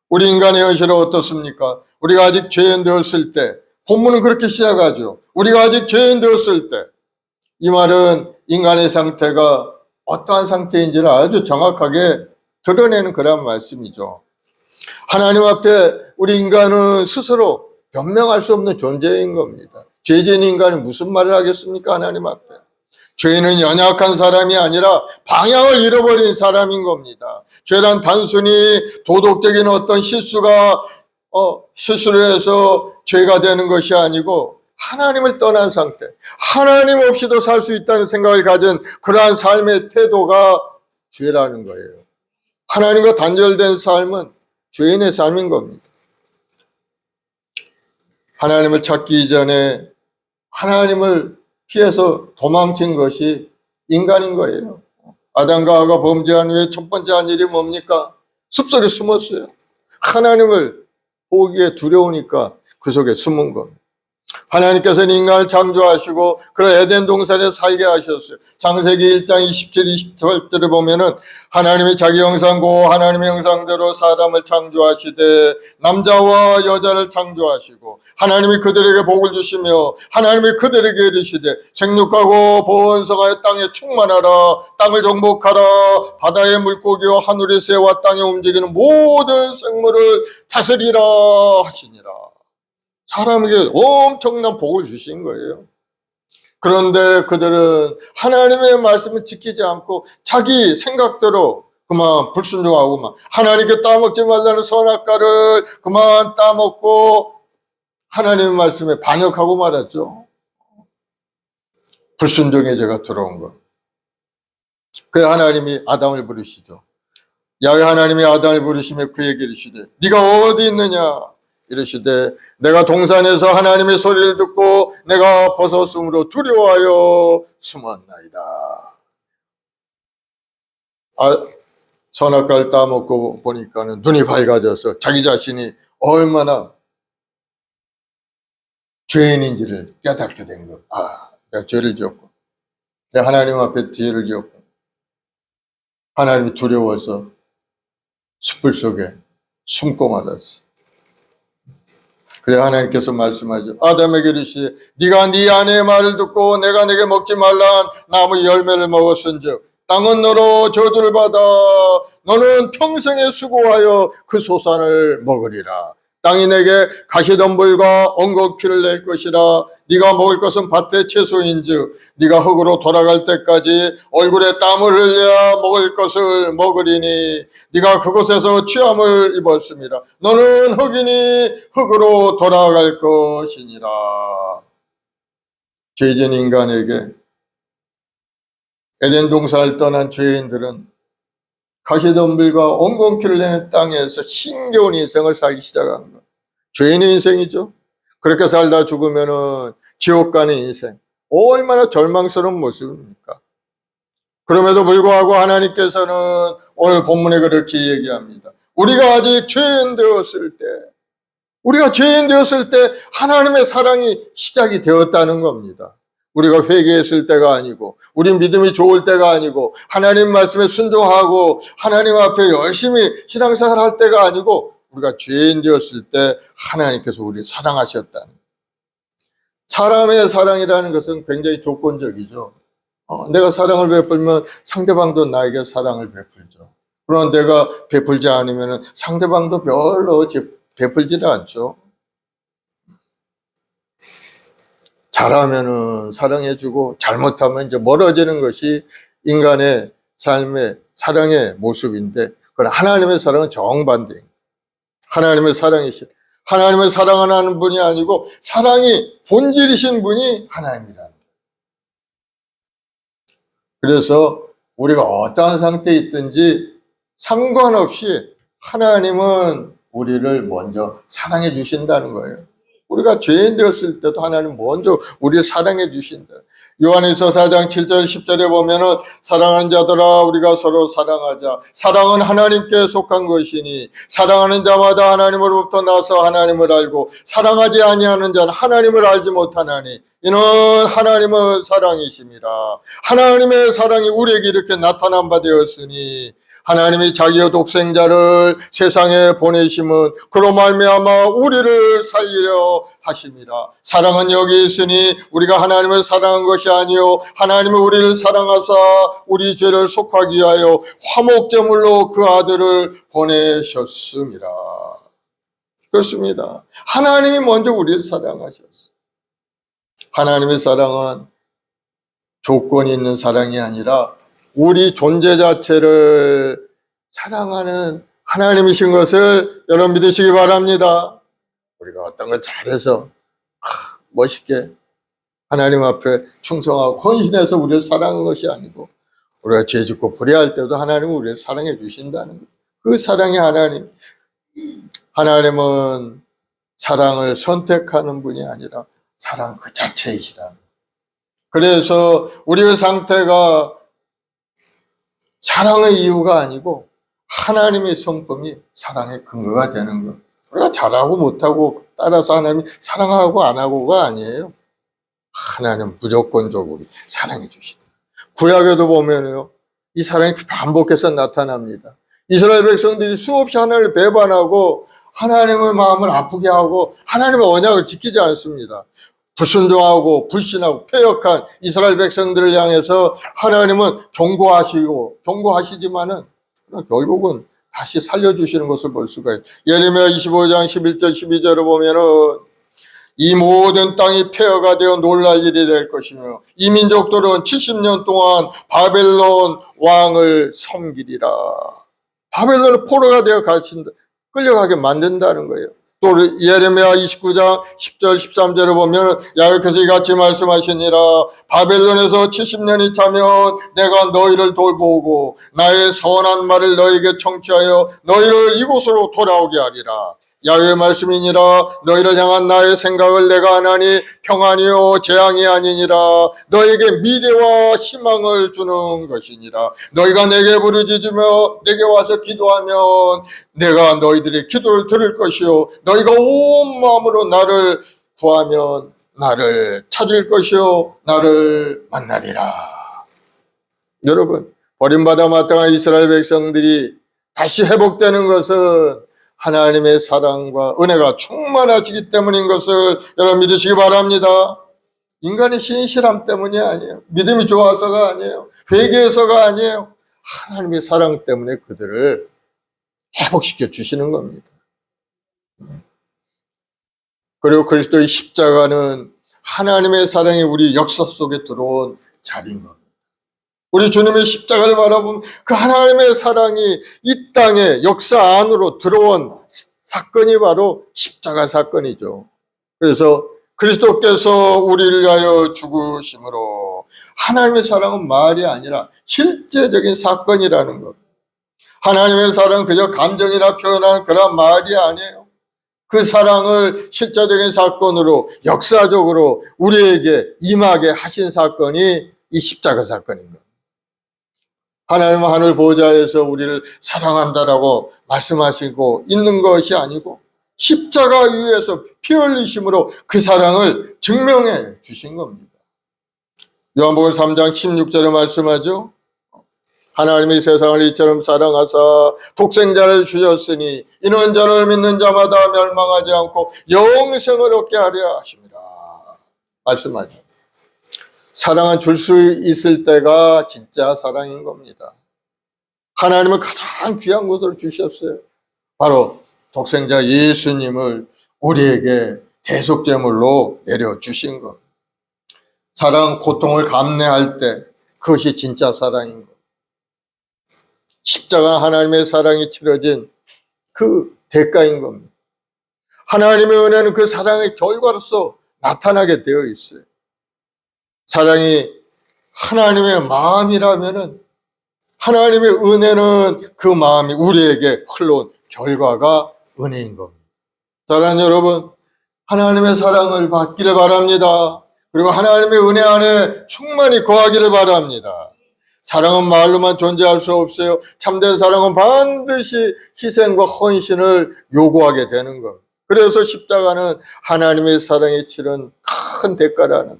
우리 인간의 현실은 어떻습니까? 우리가 아직 죄인 되었을 때, 본문은 그렇게 시작하죠. 우리가 아직 죄인 되었을 때, 이 말은 인간의 상태가 어떠한 상태인지를 아주 정확하게 드러내는 그런 말씀이죠. 하나님 앞에 우리 인간은 스스로 변명할 수 없는 존재인 겁니다. 죄진 인간이 무슨 말을 하겠습니까? 하나님 앞에. 죄인은 연약한 사람이 아니라 방향을 잃어버린 사람인 겁니다. 죄란 단순히 도덕적인 어떤 실수가 스스로 해서 죄가 되는 것이 아니고 하나님을 떠난 상태, 하나님 없이도 살 수 있다는 생각을 가진 그러한 삶의 태도가 죄라는 거예요. 하나님과 단절된 삶은 죄인의 삶인 겁니다. 하나님을 찾기 이전에 하나님을 피해서 도망친 것이 인간인 거예요. 아담과 하와가 범죄한 후에 첫 번째 한 일이 뭡니까? 숲속에 숨었어요. 하나님을 보기에 두려우니까 그 속에 숨은 겁니다. 하나님께서는 인간을 창조하시고 그 에덴 동산에 살게 하셨어요. 창세기 1장 27, 28절을 보면은 하나님이 자기 형상고 하나님의 형상대로 사람을 창조하시되 남자와 여자를 창조하시고 하나님이 그들에게 복을 주시며 하나님이 그들에게 이르시되 생육하고 번성하여 땅에 충만하라 땅을 정복하라 바다의 물고기와 하늘의 새와 땅에 움직이는 모든 생물을 다스리라 하시니라. 사람에게 엄청난 복을 주신 거예요. 그런데 그들은 하나님의 말씀을 지키지 않고 자기 생각대로 그만 불순종하고 막 하나님께 따먹지 말라는 선악과를 그만 따먹고 하나님의 말씀에 반역하고 말았죠. 불순종의 죄가 들어온 것. 그래 하나님이 아담을 부르시죠. 야훼 하나님이 아담을 부르시며 그에게 이르시되 네가 어디 있느냐 이르시되 내가 동산에서 하나님의 소리를 듣고 내가 벗었으므로 두려워하여 숨었나이다. 선악과를 따먹고 보니까는 눈이 밝아져서 자기 자신이 얼마나 죄인인지를 깨닫게 된 것. 내가 죄를 지었고 내가 하나님 앞에 죄를 지었고 하나님이 두려워서 숯불 속에 숨고 말았어. 그래 하나님께서 말씀하죠. 아담에게 이르시되 네가 네 아내의 말을 듣고 내가 내게 먹지 말란 나무 열매를 먹었은즉 땅은 너로 저주를 받아 너는 평생에 수고하여 그 소산을 먹으리라. 땅이 내게 가시덤불과 엉겅퀴를 낼 것이라. 네가 먹을 것은 밭의 채소인즉 네가 흙으로 돌아갈 때까지 얼굴에 땀을 흘려 먹을 것을 먹으리니 네가 그곳에서 취함을 입었습니다. 너는 흙이니 흙으로 돌아갈 것이니라. 죄진 인간에게 에덴 동산을 떠난 죄인들은 가시덤불과 엉겅퀴를 내는 땅에서 힘겨운 인생을 살기 시작한 것. 죄인의 인생이죠. 그렇게 살다 죽으면은 지옥 가는 인생. 얼마나 절망스러운 모습입니까? 그럼에도 불구하고 하나님께서는 오늘 본문에 그렇게 얘기합니다. 우리가 아직 죄인 되었을 때 하나님의 사랑이 시작이 되었다는 겁니다. 우리가 회개했을 때가 아니고 우리 믿음이 좋을 때가 아니고 하나님 말씀에 순종하고 하나님 앞에 열심히 신앙생활 할 때가 아니고 우리가 죄인 되었을 때 하나님께서 우리를 사랑하셨다는 거예요. 사람의 사랑이라는 것은 굉장히 조건적이죠. 내가 사랑을 베풀면 상대방도 나에게 사랑을 베풀죠. 그러나 내가 베풀지 않으면 상대방도 별로 베풀지를 않죠. 잘하면은 사랑해주고 잘못하면 이제 멀어지는 것이 인간의 삶의 사랑의 모습인데, 그러나 하나님의 사랑은 정반대입니다. 하나님의 사랑이신, 하나님을 사랑하는 분이 아니고 사랑이 본질이신 분이 하나님이라는 거예요. 그래서 우리가 어떠한 상태에 있든지 상관없이 하나님은 우리를 먼저 사랑해 주신다는 거예요. 우리가 죄인 되었을 때도 하나님 먼저 우리를 사랑해 주신다. 요한일서 4장 7절 10절에 보면은 사랑하는 자들아 우리가 서로 사랑하자. 사랑은 하나님께 속한 것이니 사랑하는 자마다 하나님으로부터 나서 하나님을 알고 사랑하지 아니하는 자는 하나님을 알지 못하나니 이는 하나님은 사랑이심이라. 하나님의 사랑이 우리에게 이렇게 나타난 바 되었으니 하나님이 자기의 독생자를 세상에 보내심은 그로 말미암아 우리를 살리려 하심이라. 사랑은 여기 있으니 우리가 하나님을 사랑한 것이 아니요 하나님은 우리를 사랑하사 우리 죄를 속하기 위하여 화목제물로 그 아들을 보내셨음이라. 그렇습니다. 하나님이 먼저 우리를 사랑하셨어요. 하나님의 사랑은 조건이 있는 사랑이 아니라 우리 존재 자체를 사랑하는 하나님이신 것을 여러분 믿으시기 바랍니다. 우리가 어떤 걸 잘해서 멋있게 하나님 앞에 충성하고 헌신해서 우리를 사랑한 것이 아니고, 우리가 죄 짓고 불의할 때도 하나님은 우리를 사랑해 주신다는 것. 그 사랑의 하나님. 하나님은 사랑을 선택하는 분이 아니라 사랑 그 자체이시라는. 그래서 우리의 상태가 사랑의 이유가 아니고 하나님의 성품이 사랑의 근거가 되는 것. 우리가 잘하고 못하고 따라서 하나님이 사랑하고 안 하고가 아니에요. 하나님 무조건적으로 사랑해 주신다. 구약에도 보면요, 이 사랑이 반복해서 나타납니다. 이스라엘 백성들이 수없이 하나님을 배반하고 하나님의 마음을 아프게 하고 하나님의 언약을 지키지 않습니다. 불순종하고 불신하고 패역한 이스라엘 백성들을 향해서 하나님은 경고하시지만은 결국은 다시 살려주시는 것을 볼 수가 있어요. 예레미야 25장 11절 12절을 보면은 이 모든 땅이 폐허가 되어 놀랄 일이 될 것이며 이 민족들은 70년 동안 바벨론 왕을 섬기리라. 바벨론은 포로가 되어 끌려가게 만든다는 거예요. 또 예레미야 29장 10절 13절을 보면 야훼께서 이같이 말씀하시니라. 바벨론에서 70년이 차면 내가 너희를 돌보고 나의 선한 말을 너희에게 청취하여 너희를 이곳으로 돌아오게 하리라. 야훼의 말씀이니라. 너희를 향한 나의 생각을 내가 하나니 평안이요 재앙이 아니니라. 너에게 미래와 희망을 주는 것이니라. 너희가 내게 부르짖으며 내게 와서 기도하면 내가 너희들의 기도를 들을 것이요 너희가 온 마음으로 나를 구하면 나를 찾을 것이요 나를 만나리라. 여러분, 버림받아 마땅한 이스라엘 백성들이 다시 회복되는 것은 하나님의 사랑과 은혜가 충만하시기 때문인 것을 여러분 믿으시기 바랍니다. 인간의 신실함 때문이 아니에요. 믿음이 좋아서가 아니에요. 회개해서가 아니에요. 하나님의 사랑 때문에 그들을 회복시켜 주시는 겁니다. 그리고 그리스도의 십자가는 하나님의 사랑이 우리 역사 속에 들어온 자리인 겁니다. 우리 주님의 십자가를 바라보면 그 하나님의 사랑이 이 땅의 역사 안으로 들어온 사건이 바로 십자가 사건이죠. 그래서 그리스도께서 우리를 위하여 죽으심으로 하나님의 사랑은 말이 아니라 실제적인 사건이라는 것. 하나님의 사랑은 그저 감정이나 표현하는 그런 말이 아니에요. 그 사랑을 실제적인 사건으로 역사적으로 우리에게 임하게 하신 사건이 이 십자가 사건입니다. 하나님은 하늘 보좌에서 우리를 사랑한다라고 말씀하시고 있는 것이 아니고 십자가 위에서 피 흘리심으로 그 사랑을 증명해 주신 겁니다. 요한복음 3장 16절에 말씀하죠. 하나님이 세상을 이처럼 사랑하사 독생자를 주셨으니 이는 저를 믿는 자마다 멸망하지 않고 영생을 얻게 하려 하십니다. 말씀하죠. 사랑은 줄 수 있을 때가 진짜 사랑인 겁니다. 하나님은 가장 귀한 것을 주셨어요. 바로 독생자 예수님을 우리에게 대속제물로 내려주신 것. 사랑, 고통을 감내할 때 그것이 진짜 사랑인 것. 십자가 하나님의 사랑이 치러진 그 대가인 겁니다. 하나님의 은혜는 그 사랑의 결과로서 나타나게 되어 있어요. 사랑이 하나님의 마음이라면은 하나님의 은혜는 그 마음이 우리에게 흘러온 결과가 은혜인 겁니다. 사랑하는 여러분, 하나님의 사랑을 받기를 바랍니다. 그리고 하나님의 은혜 안에 충만히 거하기를 바랍니다. 사랑은 말로만 존재할 수 없어요. 참된 사랑은 반드시 희생과 헌신을 요구하게 되는 것. 그래서 십자가는 하나님의 사랑에 치른 큰 대가라는,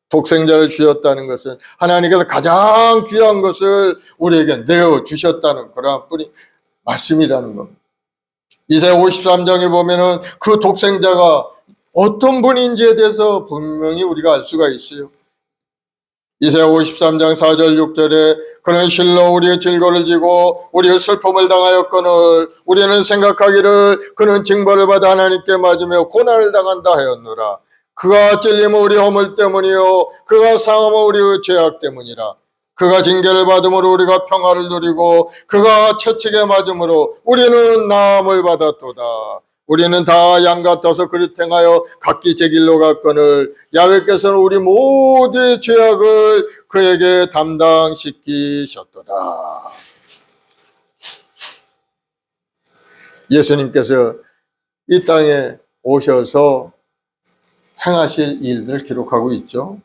독생자를 주셨다는 것은 하나님께서 가장 귀한 것을 우리에게 내어주셨다는 그러한 뿐이 말씀이라는 겁니다. 이사야 53장에 보면은 그 독생자가 어떤 분인지에 대해서 분명히 우리가 알 수가 있어요. 이사야 53장 4절 6절에 그는 실로 우리의 질고를 지고 우리의 슬픔을 당하였거늘 우리는 생각하기를 그는 징벌을 받아 하나님께 맞으며 고난을 당한다 하였노라. 그가 찔림은 우리 허물 때문이요 그가 상함은 우리의 죄악 때문이라. 그가 징계를 받음으로 우리가 평화를 누리고 그가 채찍에 맞음으로 우리는 나음을 받았도다. 우리는 다 양 같아서 그릇 행하여 각기 제 길로 갔거늘 야훼께서는 우리 모두의 죄악을 그에게 담당시키셨도다. 예수님께서 이 땅에 오셔서 행하실 일들을 기록하고 있죠.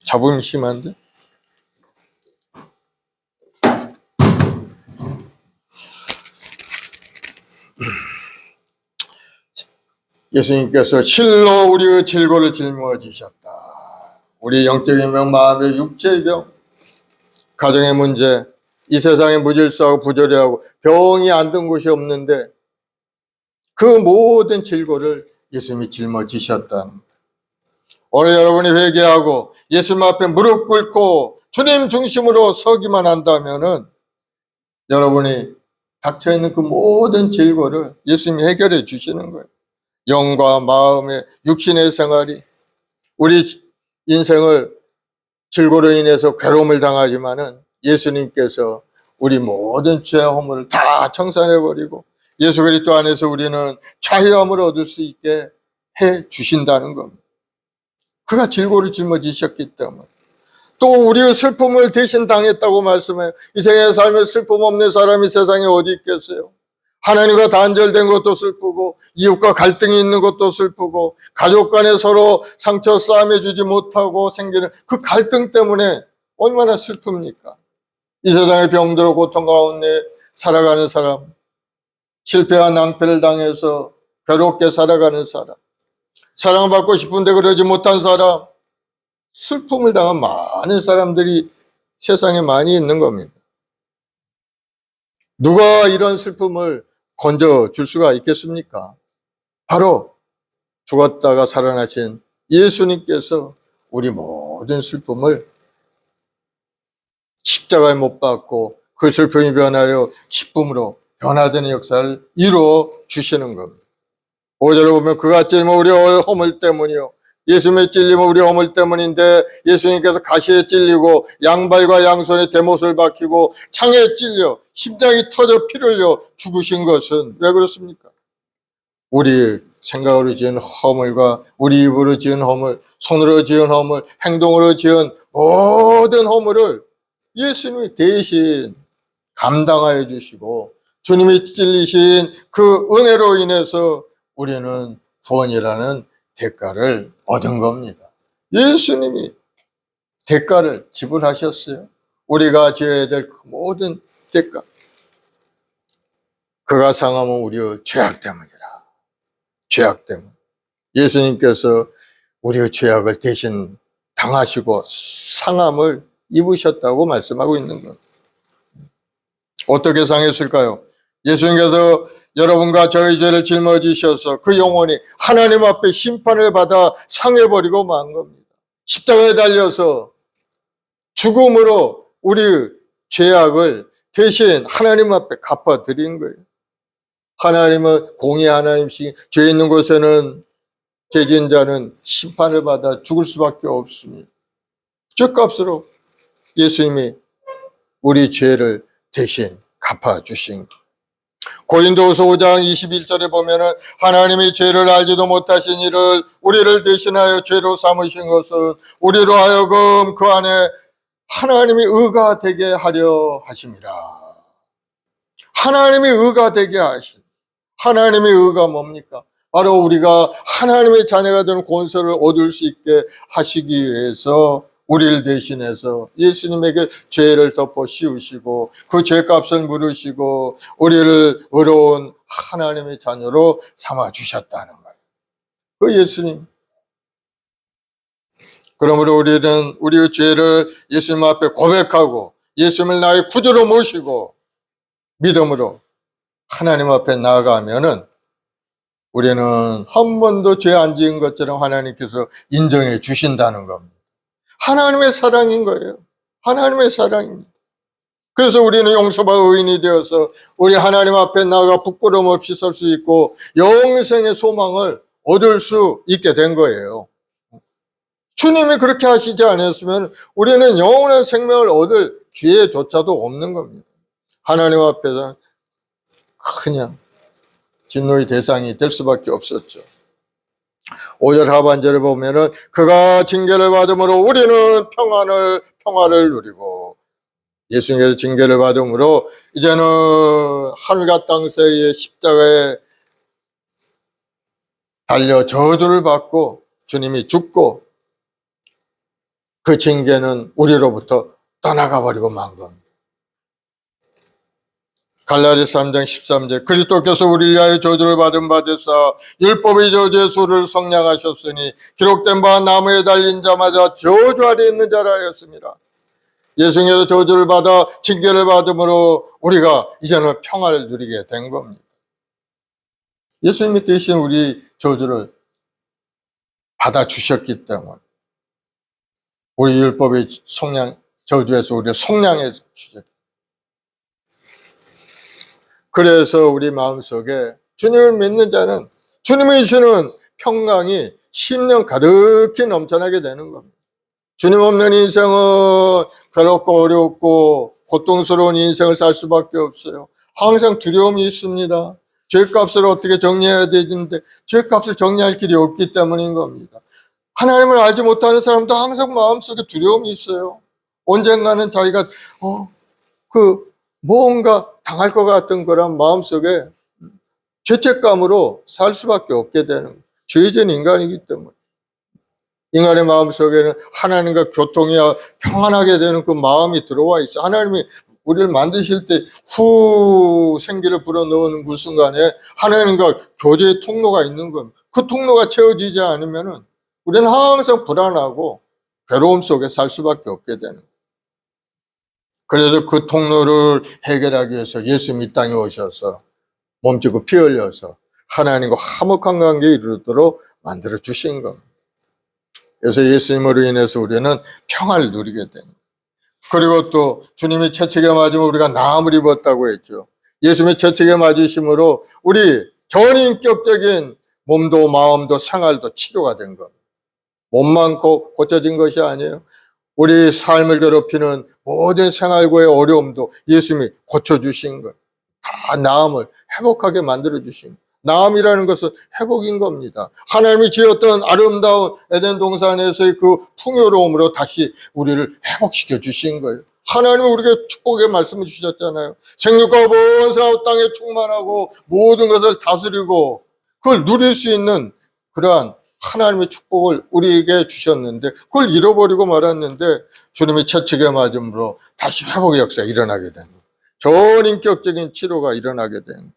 잡음이 심한데? 예수님께서 실로 우리의 질고를 짊어지셨다. 우리 영적인 병, 마음의 육체의 병, 가정의 문제, 이 세상에 무질서하고 부조리하고 병이 안 든 곳이 없는데 그 모든 질고를 예수님이 짊어지셨다. 오늘 여러분이 회개하고 예수님 앞에 무릎 꿇고 주님 중심으로 서기만 한다면은 여러분이 닥쳐있는 그 모든 질고를 예수님이 해결해 주시는 거예요. 영과 마음의 육신의 생활이 우리 인생을 질고로 인해서 괴로움을 당하지만은 예수님께서 우리 모든 죄와 허물을 다 청산해버리고 예수 그리스도 안에서 우리는 자유함을 얻을 수 있게 해 주신다는 겁니다. 그가 질고를 짊어지셨기 때문에 또 우리의 슬픔을 대신 당했다고 말씀해요. 이 세상에 살면 슬픔 없는 사람이 세상에 어디 있겠어요? 하나님과 단절된 것도 슬프고 이웃과 갈등이 있는 것도 슬프고 가족 간에 서로 상처 싸움해 주지 못하고 생기는 그 갈등 때문에 얼마나 슬픕니까? 이 세상의 병들어 고통 가운데 살아가는 사람, 실패와 낭패를 당해서 괴롭게 살아가는 사람, 사랑받고 싶은데 그러지 못한 사람, 슬픔을 당한 많은 사람들이 세상에 많이 있는 겁니다. 누가 이런 슬픔을 건져줄 수가 있겠습니까? 바로 죽었다가 살아나신 예수님께서 우리 모든 슬픔을 십자가에 못 박고 그 슬픔이 변하여 기쁨으로 변화되는 역사를 이루어 주시는 겁니다. 5절을 보면 그가 찔림은 우리 허물 때문이요 예수님의 찔림은 우리 허물 때문인데 예수님께서 가시에 찔리고 양발과 양손에 대못을 박히고 창에 찔려 심장이 터져 피를 흘려 죽으신 것은 왜 그렇습니까? 우리 생각으로 지은 허물과 우리 입으로 지은 허물, 손으로 지은 허물, 행동으로 지은 모든 허물을 예수님이 대신 감당하여 주시고 주님이 찔리신 그 은혜로 인해서 우리는 구원이라는 대가를 얻은 겁니다. 예수님이 대가를 지불하셨어요. 우리가 지어야 될 그 모든 대가. 그가 상함은 우리의 죄악 때문이라. 죄악 때문. 예수님께서 우리의 죄악을 대신 당하시고 상함을 입으셨다고 말씀하고 있는 것. 어떻게 상했을까요? 예수님께서 여러분과 저희 죄를 짊어지셔서 그 영혼이 하나님 앞에 심판을 받아 상해버리고 만 겁니다. 십자가에 달려서 죽음으로 우리 죄악을 대신 하나님 앞에 갚아드린 거예요. 하나님은 공의 하나님이신 죄 있는 곳에는 죄진 자는 심판을 받아 죽을 수밖에 없습니다. 죄값으로 예수님이 우리 죄를 대신 갚아주신 거예요. 고린도후서 5장 21절에 보면은 하나님이 죄를 알지도 못하신 이를 우리를 대신하여 죄로 삼으신 것은 우리로 하여금 그 안에 하나님이 의가 되게 하려 하심이라. 하나님이 의가 되게 하심. 하나님의 의가 뭡니까? 바로 우리가 하나님의 자녀가 되는 권세를 얻을 수 있게 하시기 위해서 우리를 대신해서 예수님에게 죄를 덮어 씌우시고 그 죄값을 물으시고 우리를 의로운 하나님의 자녀로 삼아 주셨다는 거예요. 그 예수님. 그러므로 우리는 우리의 죄를 예수님 앞에 고백하고 예수님을 나의 구주로 모시고 믿음으로 하나님 앞에 나아가면은 우리는 한 번도 죄 안 지은 것처럼 하나님께서 인정해 주신다는 겁니다. 하나님의 사랑인 거예요. 하나님의 사랑입니다. 그래서 우리는 용서받은 의인이 되어서 우리 하나님 앞에 나아가 부끄러움 없이 설 수 있고 영생의 소망을 얻을 수 있게 된 거예요. 주님이 그렇게 하시지 않았으면 우리는 영원한 생명을 얻을 기회조차도 없는 겁니다. 하나님 앞에서 그냥 진노의 대상이 될 수밖에 없었죠. 5절 하반절에 보면은 그가 징계를 받음으로 우리는 평화를 누리고, 예수님께서 징계를 받음으로 이제는 하늘과 땅 사이의 십자가에 달려 저주를 받고 주님이 죽고 그 징계는 우리로부터 떠나가 버리고 만 겁니다. 갈라디아서 3장 13절 그리스도께서 우리를 위하여 저주를 받은 바 되사 율법의 저주의 수를 성량하셨으니 기록된 바 나무에 달린 자마다 저주 아래 있는 자라 하였습니다. 예수님께서 저주를 받아 징계를 받음으로 우리가 이제는 평화를 누리게 된 겁니다. 예수님이 대신 우리 저주를 받아주셨기 때문에 우리 율법의 저주에서 우리를 속량해 주셨습니다. 그래서 우리 마음속에 주님을 믿는 자는 주님이 주는 평강이 심령 가득히 넘쳐나게 되는 겁니다. 주님 없는 인생은 괴롭고 어렵고 고통스러운 인생을 살 수밖에 없어요. 항상 두려움이 있습니다. 죄값을 어떻게 정리해야 되는데 죄값을 정리할 길이 없기 때문인 겁니다. 하나님을 알지 못하는 사람도 항상 마음속에 두려움이 있어요. 언젠가는 자기가 뭔가 당할 것 같은 거란 마음속에 죄책감으로 살 수밖에 없게 되는 죄진 인간이기 때문에 인간의 마음속에는 하나님과 교통해야 평안하게 되는 그 마음이 들어와 있어. 하나님이 우리를 만드실 때 생기를 불어넣는 그 순간에 하나님과 교제의 통로가 있는 겁니다. 그 통로가 채워지지 않으면 우리는 항상 불안하고 괴로움 속에 살 수밖에 없게 되는 거예요. 그래서 그 통로를 해결하기 위해서 예수님이 이 땅에 오셔서 몸짓고 피 흘려서 하나님과 화목한 관계에 이르도록 만들어 주신 겁니다. 그래서 예수님으로 인해서 우리는 평화를 누리게 됩니다. 그리고 또 주님이 채찍에 맞으면 우리가 나음을 입었다고 했죠. 예수님의 채찍에 맞으심으로 우리 전인격적인 몸도 마음도 생활도 치료가 된 겁니다. 몸만 고쳐진 것이 아니에요. 우리 삶을 괴롭히는 모든 생활고의 어려움도 예수님이 고쳐주신 것, 다 나음을 회복하게 만들어주신 것. 나음이라는 것은 회복인 겁니다. 하나님이 지었던 아름다운 에덴 동산에서의 그 풍요로움으로 다시 우리를 회복시켜 주신 거예요. 하나님은 우리에게 축복의 말씀을 주셨잖아요. 생육과 번성하고 땅에 충만하고 모든 것을 다스리고 그걸 누릴 수 있는 그러한 하나님의 축복을 우리에게 주셨는데 그걸 잃어버리고 말았는데 주님이 채찍에 맞음으로 다시 회복의 역사가 일어나게 됩니다. 전인격적인 치료가 일어나게 됩니다.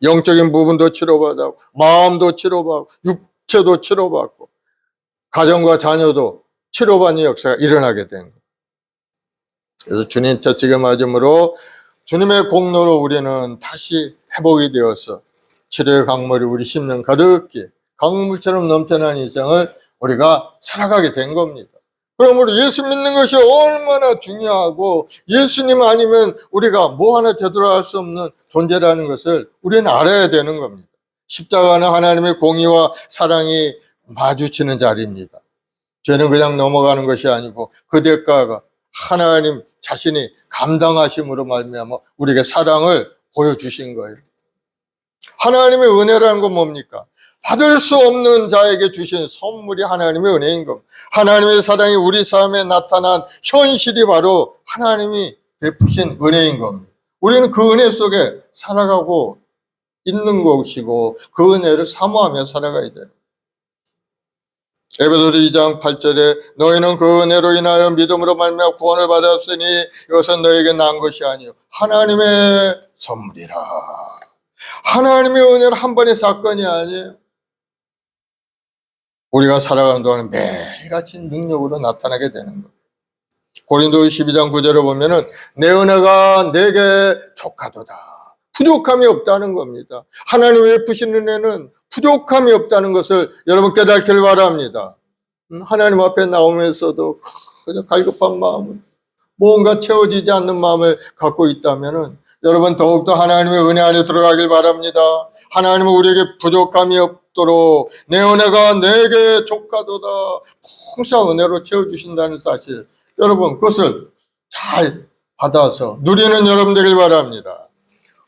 영적인 부분도 치료받고 마음도 치료받고 육체도 치료받고 가정과 자녀도 치료받는 역사가 일어나게 된 거예요. 그래서 주님 채찍에 맞음으로 주님의 공로로 우리는 다시 회복이 되어서 치료의 강물이 우리 심령 가득히 강물처럼 넘쳐나는 인생을 우리가 살아가게 된 겁니다. 그러므로 예수 믿는 것이 얼마나 중요하고 예수님 아니면 우리가 뭐 하나 제대로 할 수 없는 존재라는 것을 우리는 알아야 되는 겁니다. 십자가는 하나님의 공의와 사랑이 마주치는 자리입니다. 죄는 그냥 넘어가는 것이 아니고 그 대가가 하나님 자신이 감당하심으로 말미암아 우리에게 사랑을 보여주신 거예요. 하나님의 은혜라는 건 뭡니까? 받을 수 없는 자에게 주신 선물이 하나님의 은혜인 겁니다. 하나님의 사랑이 우리 삶에 나타난 현실이 바로 하나님이 베푸신 은혜인 겁니다. 우리는 그 은혜 속에 살아가고 있는 것이고 그 은혜를 사모하며 살아가야 돼요. 에베소서 2장 8절에 너희는 그 은혜로 인하여 믿음으로 말미암아 구원을 받았으니 이것은 너에게 난 것이 아니요 하나님의 선물이라. 하나님의 은혜는 한 번의 사건이 아니에요. 우리가 살아가는 동안 매일같이 능력으로 나타나게 되는 거예요. 고린도서 12장 9절에 보면은 내 은혜가 내게 족하도다. 부족함이 없다는 겁니다. 하나님의 베푸신 은혜는 부족함이 없다는 것을 여러분 깨닫길 바랍니다. 하나님 앞에 나오면서도 그저 갈급한 마음을 뭔가 채워지지 않는 마음을 갖고 있다면은 여러분 더욱더 하나님의 은혜 안에 들어가길 바랍니다. 하나님은 우리에게 부족함이 없도록 내 은혜가 내게 족하도다. 풍성한 은혜로 채워주신다는 사실, 여러분 그것을 잘 받아서 누리는 여러분 되길 바랍니다.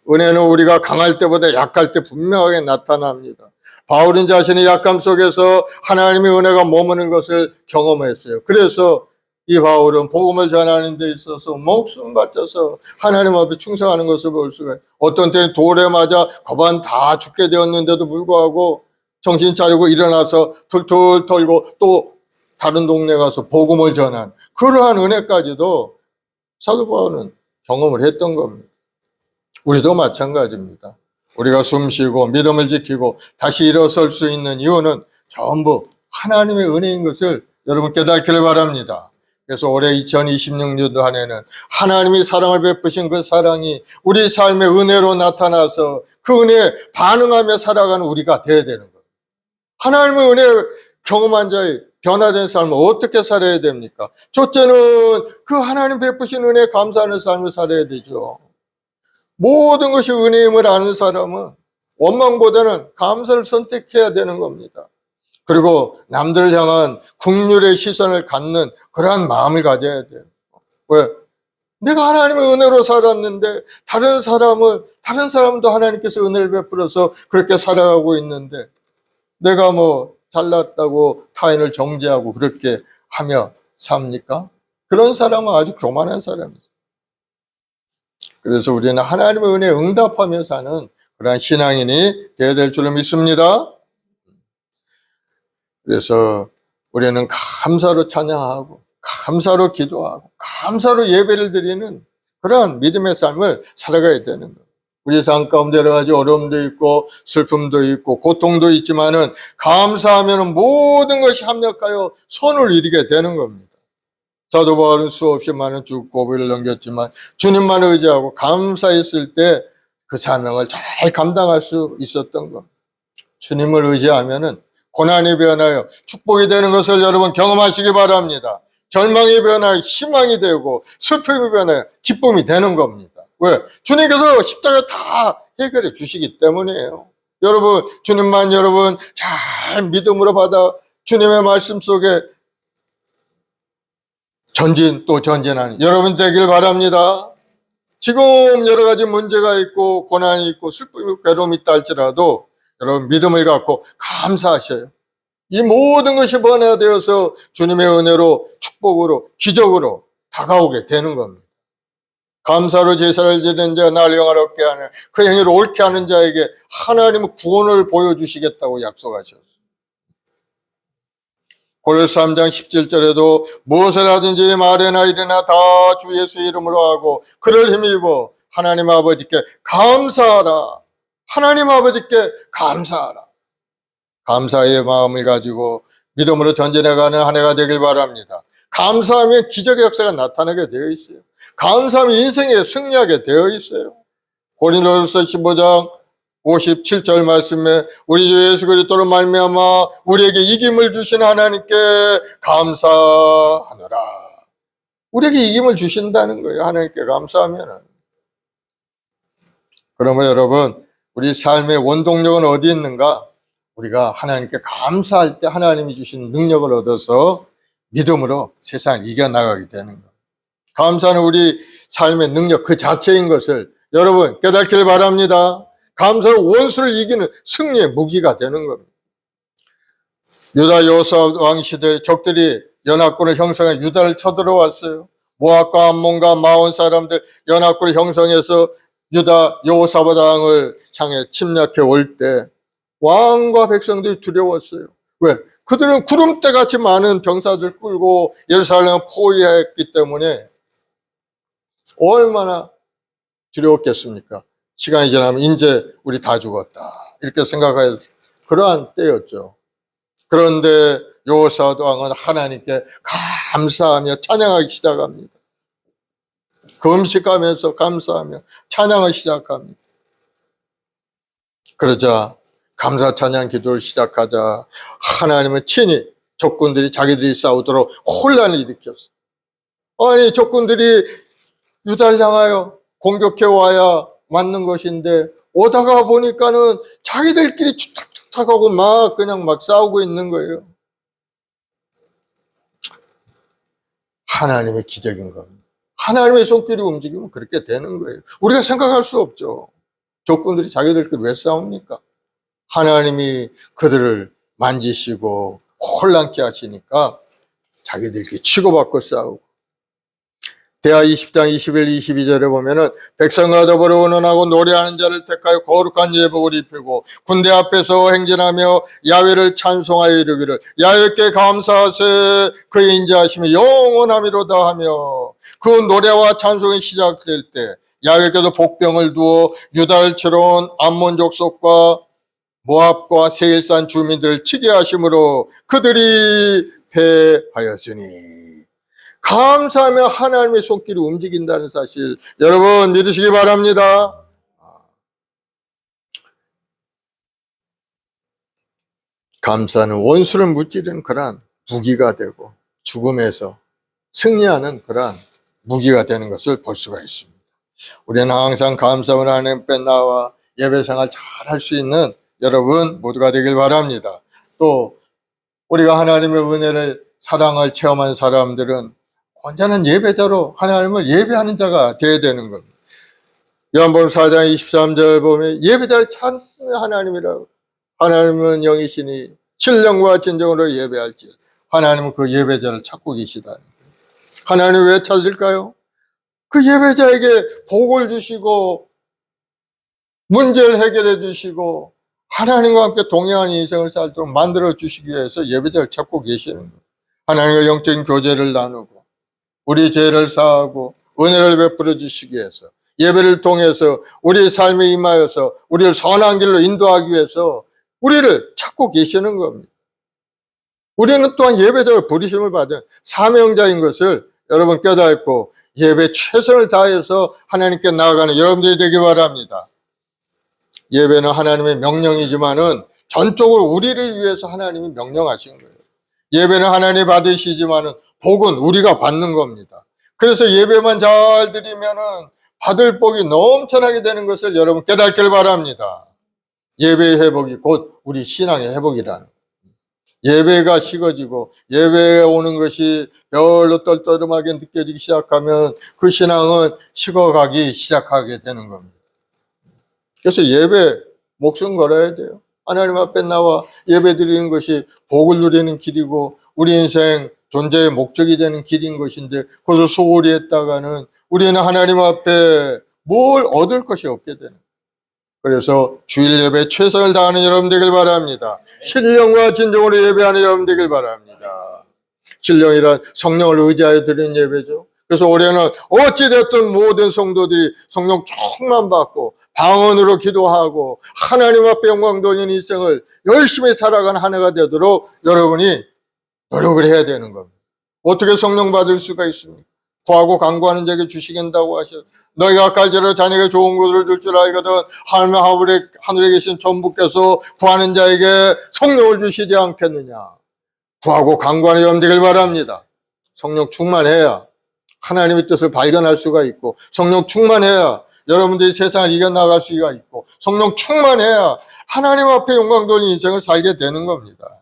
은혜는 우리가 강할 때보다 약할 때 분명하게 나타납니다. 바울은 자신의 약함 속에서 하나님의 은혜가 머무는 것을 경험했어요. 그래서 이 바울은 복음을 전하는 데 있어서 목숨 바쳐서 하나님 앞에 충성하는 것을 볼 수가 있어요. 어떤 때는 돌에 맞아 거반 다 죽게 되었는데도 불구하고 정신 차리고 일어나서 툴툴 털고 또 다른 동네 가서 복음을 전한 그러한 은혜까지도 사도 바울은 경험을 했던 겁니다. 우리도 마찬가지입니다. 우리가 숨쉬고 믿음을 지키고 다시 일어설 수 있는 이유는 전부 하나님의 은혜인 것을 여러분 깨닫기를 바랍니다. 그래서 올해 2026년도 한 해는 하나님이 사랑을 베푸신 그 사랑이 우리 삶의 은혜로 나타나서 그 은혜에 반응하며 살아가는 우리가 되어야 되는 거예요. 하나님의 은혜 경험한 자의 변화된 삶을 어떻게 살아야 됩니까? 첫째는 그 하나님 베푸신 은혜에 감사하는 삶을 살아야 되죠. 모든 것이 은혜임을 아는 사람은 원망보다는 감사를 선택해야 되는 겁니다. 그리고 남들을 향한 긍휼의 시선을 갖는 그러한 마음을 가져야 돼요. 왜? 내가 하나님의 은혜로 살았는데 다른 사람도 하나님께서 은혜를 베풀어서 그렇게 살아가고 있는데 내가 뭐 잘났다고 타인을 정죄하고 그렇게 하며 삽니까? 그런 사람은 아주 교만한 사람이에요. 그래서 우리는 하나님의 은혜에 응답하며 사는 그러한 신앙인이 되어야 될 줄을 믿습니다. 그래서 우리는 감사로 찬양하고 감사로 기도하고 감사로 예배를 드리는 그러한 믿음의 삶을 살아가야 되는 거예요. 우리 삶 가운데 여러 가지 어려움도 있고 슬픔도 있고 고통도 있지만은 감사하면 모든 것이 합력하여 선을 이루게 되는 겁니다. 사도 바울은 수없이 많은 죽고비를 넘겼지만 주님만 의지하고 감사했을 때 그 사명을 잘 감당할 수 있었던 겁니다. 주님을 의지하면은 고난이 변하여 축복이 되는 것을 여러분 경험하시기 바랍니다. 절망이 변하여 희망이 되고 슬픔이 변하여 기쁨이 되는 겁니다. 왜? 주님께서 십자가 다 해결해 주시기 때문이에요. 여러분, 주님만 여러분 잘 믿음으로 받아 주님의 말씀 속에 전진 또 전진하는 여러분 되길 바랍니다. 지금 여러 가지 문제가 있고 고난이 있고 슬픔이 괴로움이 있다 할지라도 여러분 믿음을 갖고 감사하셔요. 이 모든 것이 변화되어서 주님의 은혜로 축복으로 기적으로 다가오게 되는 겁니다. 감사로 제사를 드리는 자 나를 영화롭게 하는 그 행위를 옳게 하는 자에게 하나님은 구원을 보여주시겠다고 약속하셨어요. 골로새 3장 17절에도 무엇을 하든지 말이나 일이나 다 주 예수 이름으로 하고 그를 힘입어 하나님 아버지께 감사하라. 하나님 아버지께 감사하라. 감사의 마음을 가지고 믿음으로 전진해가는 한 해가 되길 바랍니다. 감사하면 기적의 역사가 나타나게 되어 있어요. 감사하면 인생에 승리하게 되어 있어요. 고린도전서 15장 57절 말씀에 우리 주 예수 그리스도로 말미암아 우리에게 이김을 주신 하나님께 감사하노라. 우리에게 이김을 주신다는 거예요. 하나님께 감사하면은. 그러면 여러분, 우리 삶의 원동력은 어디 있는가? 우리가 하나님께 감사할 때 하나님이 주신 능력을 얻어서 믿음으로 세상을 이겨나가게 되는 거예요. 감사는 우리 삶의 능력 그 자체인 것을 여러분 깨닫기를 바랍니다. 감사는 원수를 이기는 승리의 무기가 되는 겁니다. 유다 여호수아 왕 시대 적들이 연합군을 형성해 유다를 쳐들어왔어요. 모압과 암몬과 마온 사람들 연합군을 형성해서 유다 여호사밧 왕을 향해 침략해 올 때 왕과 백성들이 두려웠어요. 왜? 그들은 구름대같이 많은 병사들 끌고 예루살렘을 포위했기 때문에 얼마나 두려웠겠습니까? 시간이 지나면 이제 우리 다 죽었다 이렇게 생각할 그러한 때였죠. 그런데 여호사밧 왕은 하나님께 감사하며 찬양하기 시작합니다. 금식하면서 감사하며 찬양을 시작합니다. 그러자 감사 찬양 기도를 시작하자 하나님은 친히 적군들이 자기들이 싸우도록 혼란을 일으켰어요. 아니 적군들이 유다를 향하여 공격해 와야 맞는 것인데 오다가 보니까는 자기들끼리 부탁하고 막 그냥 막 싸우고 있는 거예요. 하나님의 기적인 겁니다. 하나님의 손길이 움직이면 그렇게 되는 거예요. 우리가 생각할 수 없죠. 적군들이 자기들끼리 왜 싸웁니까? 하나님이 그들을 만지시고 혼란케 하시니까 자기들끼리 치고받고 싸우고. 대하 20장 21, 22절에 보면은 백성과 더불어 운원하고 노래하는 자를 택하여 거룩한 예복을 입히고 군대 앞에서 행진하며 야훼를 찬송하여 이르기를 야훼께 감사하세 그의 인자하심이 영원하미로다 하며 그 노래와 찬송이 시작될 때 야훼께서 복병을 두어 유다를 치러온 암몬 족속과 모압과 세일산 주민들을 치게 하심으로 그들이 패하였으니 감사하며 하나님의 손길이 움직인다는 사실 여러분 믿으시기 바랍니다. 감사는 원수를 무찌르는 그러한 무기가 되고 죽음에서 승리하는 그러한 무기가 되는 것을 볼 수가 있습니다. 우리는 항상 감사하는 하나님 앞에 나와 예배생활 잘 할 수 있는 여러분 모두가 되길 바랍니다. 또 우리가 하나님의 은혜를 사랑을 체험한 사람들은 온전한 예배자로 하나님을 예배하는 자가 되어야 되는 겁니다. 요한복음 4장 23절 보면 예배자를 찾는 하나님이라고 하나님은 영이시니 신령과 진정으로 예배할지 하나님은 그 예배자를 찾고 계시다. 하나님 왜 찾을까요? 그 예배자에게 복을 주시고 문제를 해결해 주시고 하나님과 함께 동행하는 인생을 살도록 만들어 주시기 위해서 예배자를 찾고 계시는 거예요. 하나님과 영적인 교제를 나누고 우리 죄를 사하고 은혜를 베풀어 주시기 위해서 예배를 통해서 우리의 삶에 임하여서 우리를 선한 길로 인도하기 위해서 우리를 찾고 계시는 겁니다. 우리는 또한 예배자로 부르심을 받은 사명자인 것을 여러분 깨닫고 예배 최선을 다해서 하나님께 나아가는 여러분들이 되기 바랍니다. 예배는 하나님의 명령이지만은 전적으로 우리를 위해서 하나님이 명령하신 거예요. 예배는 하나님이 받으시지만은 복은 우리가 받는 겁니다. 그래서 예배만 잘 드리면은 받을 복이 넘쳐나게 되는 것을 여러분 깨닫길 바랍니다. 예배의 회복이 곧 우리 신앙의 회복이라는 거예요. 예배가 식어지고 예배에 오는 것이 별로 떨떠름하게 느껴지기 시작하면 그 신앙은 식어가기 시작하게 되는 겁니다. 그래서 예배 목숨 걸어야 돼요. 하나님 앞에 나와 예배 드리는 것이 복을 누리는 길이고 우리 인생 존재의 목적이 되는 길인 것인데 그것을 소홀히 했다가는 우리는 하나님 앞에 뭘 얻을 것이 없게 되는 거예요. 그래서 주일 예배 최선을 다하는 여러분 되길 바랍니다. 신령과 진정으로 예배하는 여러분 되길 바랍니다. 신령이란 성령을 의지하여 드리는 예배죠. 그래서 올해는 어찌됐든 모든 성도들이 성령 충만 받고 방언으로 기도하고 하나님 앞에 영광 돌리는 인생을 열심히 살아가는 한 해가 되도록 여러분이 노력을 해야 되는 겁니다. 어떻게 성령 받을 수가 있습니까? 구하고 간구하는 자에게 주시겠다고 하셔서 너희가 갈대로 자네에게 좋은 것을 줄 줄 알거든 하늘에 계신 전부께서 구하는 자에게 성령을 주시지 않겠느냐. 구하고 간구하는 여러분 되길 바랍니다. 성령 충만해야 하나님의 뜻을 발견할 수가 있고 성령 충만해야 여러분들이 세상을 이겨나갈 수가 있고 성령 충만해야 하나님 앞에 영광 돌리는 인생을 살게 되는 겁니다.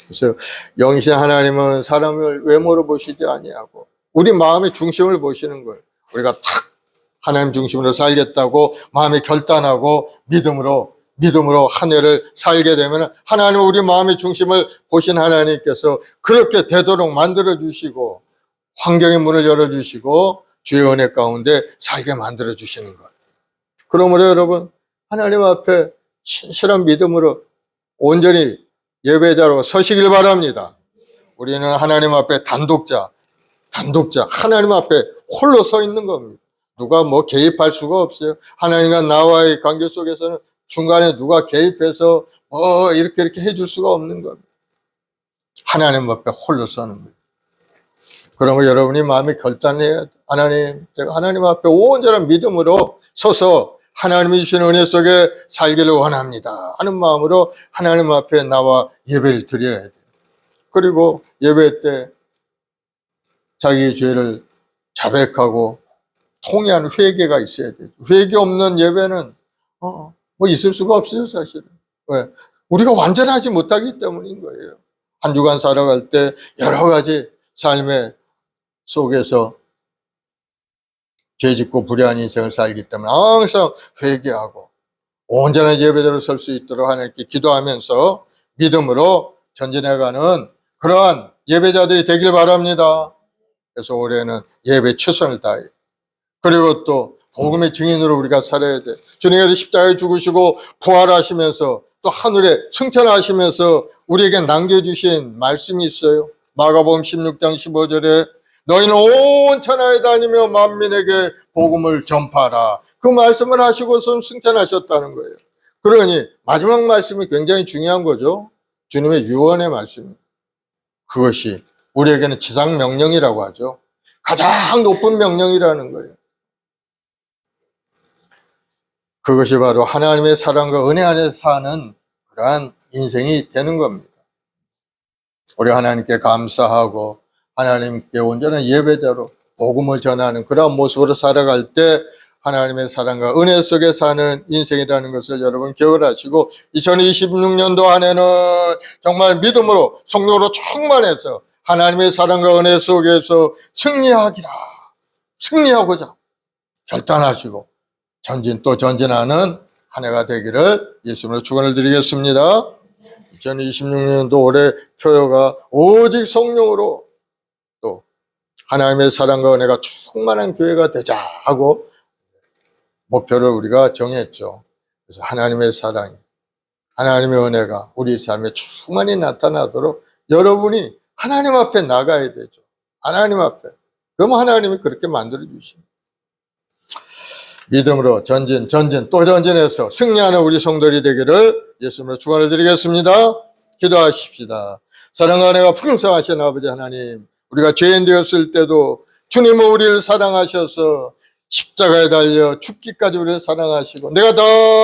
그래서 영이신 하나님은 사람을 외모로 보시지 아니하고 우리 마음의 중심을 보시는 거예요. 우리가 탁 하나님 중심으로 살겠다고 마음에 결단하고 믿음으로 한 해를 살게 되면 하나님 우리 마음의 중심을 보신 하나님께서 그렇게 되도록 만들어 주시고 환경의 문을 열어주시고 주의 은혜 가운데 살게 만들어 주시는 것. 그러므로 여러분 하나님 앞에 신실한 믿음으로 온전히 예배자로 서시길 바랍니다. 우리는 하나님 앞에 단독자 하나님 앞에 홀로 서 있는 겁니다. 누가 뭐 개입할 수가 없어요. 하나님과 나와의 관계 속에서는 중간에 누가 개입해서 이렇게 해줄 수가 없는 겁니다. 하나님 앞에 홀로 서는 거예요. 그러면 여러분이 마음에 결단해야 돼. 제가 하나님 앞에 온전한 믿음으로 서서 하나님이 주시는 은혜 속에 살기를 원합니다 하는 마음으로 하나님 앞에 나와 예배를 드려야 돼요. 그리고 예배 때 자기의 죄를 자백하고 통회하는 회개가 있어야 되죠. 회개 없는 예배는 뭐 있을 수가 없어요, 사실은. 왜? 우리가 완전하지 못하기 때문인 거예요. 한 주간 살아갈 때 여러 가지 삶의 속에서 죄짓고 불의한 인생을 살기 때문에 항상 회개하고 온전한 예배자로 설 수 있도록 하나님께 기도하면서 믿음으로 전진해가는 그러한 예배자들이 되길 바랍니다. 그래서 올해는 예배 최선을 다해, 그리고 또 복음의 증인으로 우리가 살아야 돼. 주님께서 십자가에 죽으시고 부활하시면서 또 하늘에 승천하시면서 우리에게 남겨주신 말씀이 있어요. 마가복음 16장 15절에 너희는 온 천하에 다니며 만민에게 복음을 전파하라. 그 말씀을 하시고서 승천하셨다는 거예요. 그러니 마지막 말씀이 굉장히 중요한 거죠. 주님의 유언의 말씀입니다. 그것이 우리에게는 지상 명령이라고 하죠. 가장 높은 명령이라는 거예요. 그것이 바로 하나님의 사랑과 은혜 안에서 사는 그러한 인생이 되는 겁니다. 우리 하나님께 감사하고 하나님께 온전한 예배자로 복음을 전하는 그러한 모습으로 살아갈 때 하나님의 사랑과 은혜 속에 사는 인생이라는 것을 여러분 기억을 하시고 2026년도 안에는 정말 믿음으로 성령으로 충만해서 하나님의 사랑과 은혜 속에서 승리하고자 결단하시고 전진 또 전진하는 한 해가 되기를 예수님으로 축원을 드리겠습니다. 2026년도 올해 표어가 오직 성령으로 또 하나님의 사랑과 은혜가 충만한 교회가 되자 하고 목표를 우리가 정했죠. 그래서 하나님의 사랑이, 하나님의 은혜가 우리 삶에 충만히 나타나도록 여러분이 하나님 앞에 나가야 되죠. 하나님 앞에. 그럼 하나님이 그렇게 만들어 주십니다. 믿음으로 전진 또 전진해서 승리하는 우리 성도들이 되기를 예수님으로 축원을 드리겠습니다. 기도하십시다. 사랑과 은혜가 풍성하신 아버지 하나님, 우리가 죄인 되었을 때도 주님은 우리를 사랑하셔서 십자가에 달려 죽기까지 우리를 사랑하시고 내가 다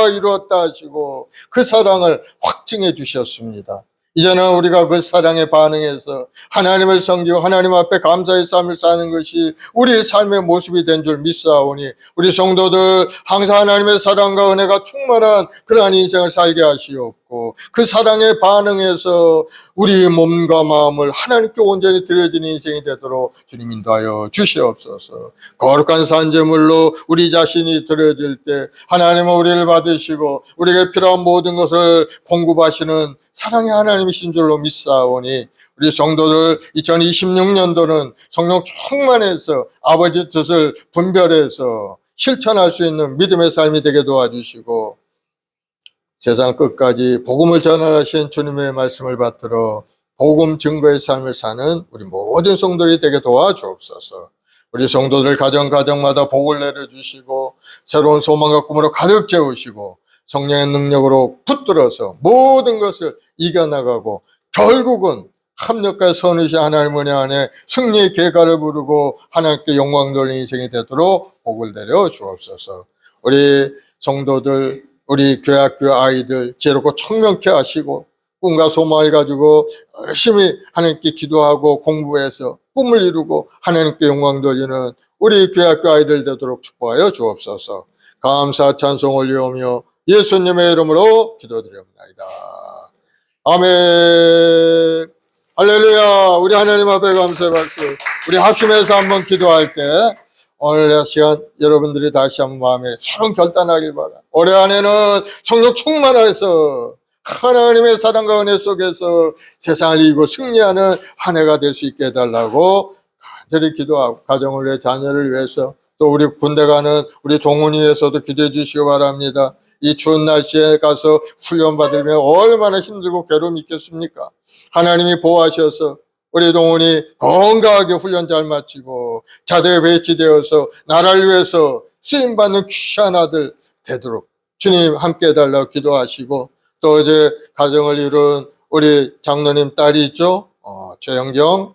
이루었다 하시고 그 사랑을 확증해 주셨습니다. 이제는 우리가 그 사랑에 반응해서 하나님을 섬기고 하나님 앞에 감사의 삶을 사는 것이 우리의 삶의 모습이 된 줄 믿사오니 우리 성도들 항상 하나님의 사랑과 은혜가 충만한 그러한 인생을 살게 하시옵고 그 사랑에 반응해서 우리의 몸과 마음을 하나님께 온전히 드려지는 인생이 되도록 주님 인도하여 주시옵소서. 거룩한 산제물로 우리 자신이 드려질 때 하나님은 우리를 받으시고 우리에게 필요한 모든 것을 공급하시는 사랑의 하나님이신 줄로 믿사오니 우리 성도들 2026년도는 성령 충만해서 아버지 뜻을 분별해서 실천할 수 있는 믿음의 삶이 되게 도와주시고 세상 끝까지 복음을 전하신 주님의 말씀을 받들어 복음 증거의 삶을 사는 우리 모든 성도들이 되게 도와주옵소서. 우리 성도들 가정마다 복을 내려주시고 새로운 소망과 꿈으로 가득 채우시고 성령의 능력으로 붙들어서 모든 것을 이겨나가고 결국은 합력과 선의시 하나님 은혜 안에 승리의 계가를 부르고 하나님께 영광 돌리는 인생이 되도록 복을 내려 주옵소서. 우리 성도들, 우리 교회학교 아이들 지혜롭고 청명케 하시고 꿈과 소망을 가지고 열심히 하나님께 기도하고 공부해서 꿈을 이루고 하나님께 영광 돌리는 우리 교회학교 아이들 되도록 축복하여 주옵소서. 감사 찬송 올리오며 예수님의 이름으로 기도드립니다. 아멘. 할렐루야. 우리 하나님 앞에 감사의 박수. 우리 합심해서 한번 기도할 때 오늘 시간 여러분들이 다시 한번 마음에 새로운 결단하길 바랍니다. 올해 안에는 성령 충만해서 하나님의 사랑과 은혜 속에서 세상을 이기고 승리하는 한 해가 될 수 있게 해달라고 간절히 기도하고 가정을 위해 자녀를 위해서 또 우리 군대 가는 우리 동훈이 위해서도 기도해 주시기 바랍니다. 이 추운 날씨에 가서 훈련 받으면 얼마나 힘들고 괴로움이 있겠습니까? 하나님이 보호하셔서 우리 동훈이 건강하게 훈련 잘 마치고 자대에 배치되어서 나라를 위해서 쓰임받는 귀한 아들 되도록 주님 함께 해달라고 기도하시고 또 어제 가정을 이룬 우리 장로님 딸이 있죠? 최영정,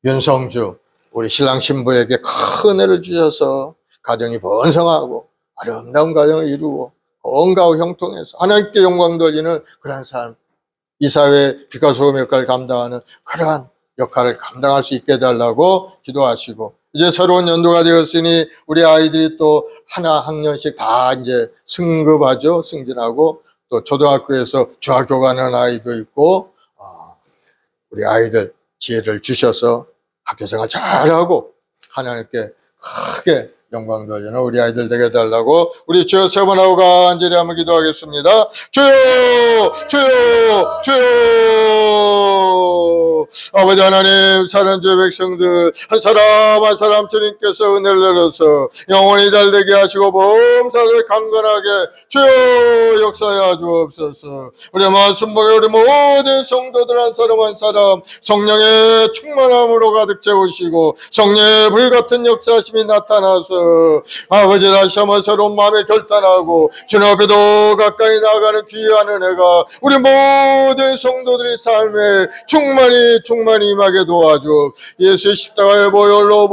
윤성주 우리 신랑 신부에게 큰 은혜를 주셔서 가정이 번성하고 아름다운 가정을 이루고 건강하고 형통해서 하나님께 영광 돌리는 그러한 삶, 이 사회의 빛과 소금의 역할을 감당하는 그러한 역할을 감당할 수 있게 해달라고 기도하시고 이제 새로운 연도가 되었으니 우리 아이들이 또 하나 학년씩 다 이제 승급하죠. 승진하고 또 초등학교에서 중학교 가는 아이도 있고, 우리 아이들 지혜를 주셔서 학교생활 잘하고 하나님께 크게 영광 돌리는 우리 아이들 되게 해달라고 우리 주여 세 번 하고 간절히 한번 기도하겠습니다. 주여, 주여, 주여. 아버지 하나님, 사랑하는 주의 백성들 한 사람 한 사람 주님께서 은혜를 내려서 영원히 잘되게 하시고 범사를 강건하게 주여 역사하여 주옵소서. 우리 말씀 보게 우리 모든 성도들 한 사람 한 사람 성령의 충만함으로 가득 채우시고 성령의 불같은 역사심이 나타나서 아버지 다시 한번 새로운 마음에 결단하고 주님 앞에도 가까이 나아가는 귀한 은혜가 우리 모든 성도들의 삶에 충만히 임하게 도와줘. 예수의 십자가의 보혈로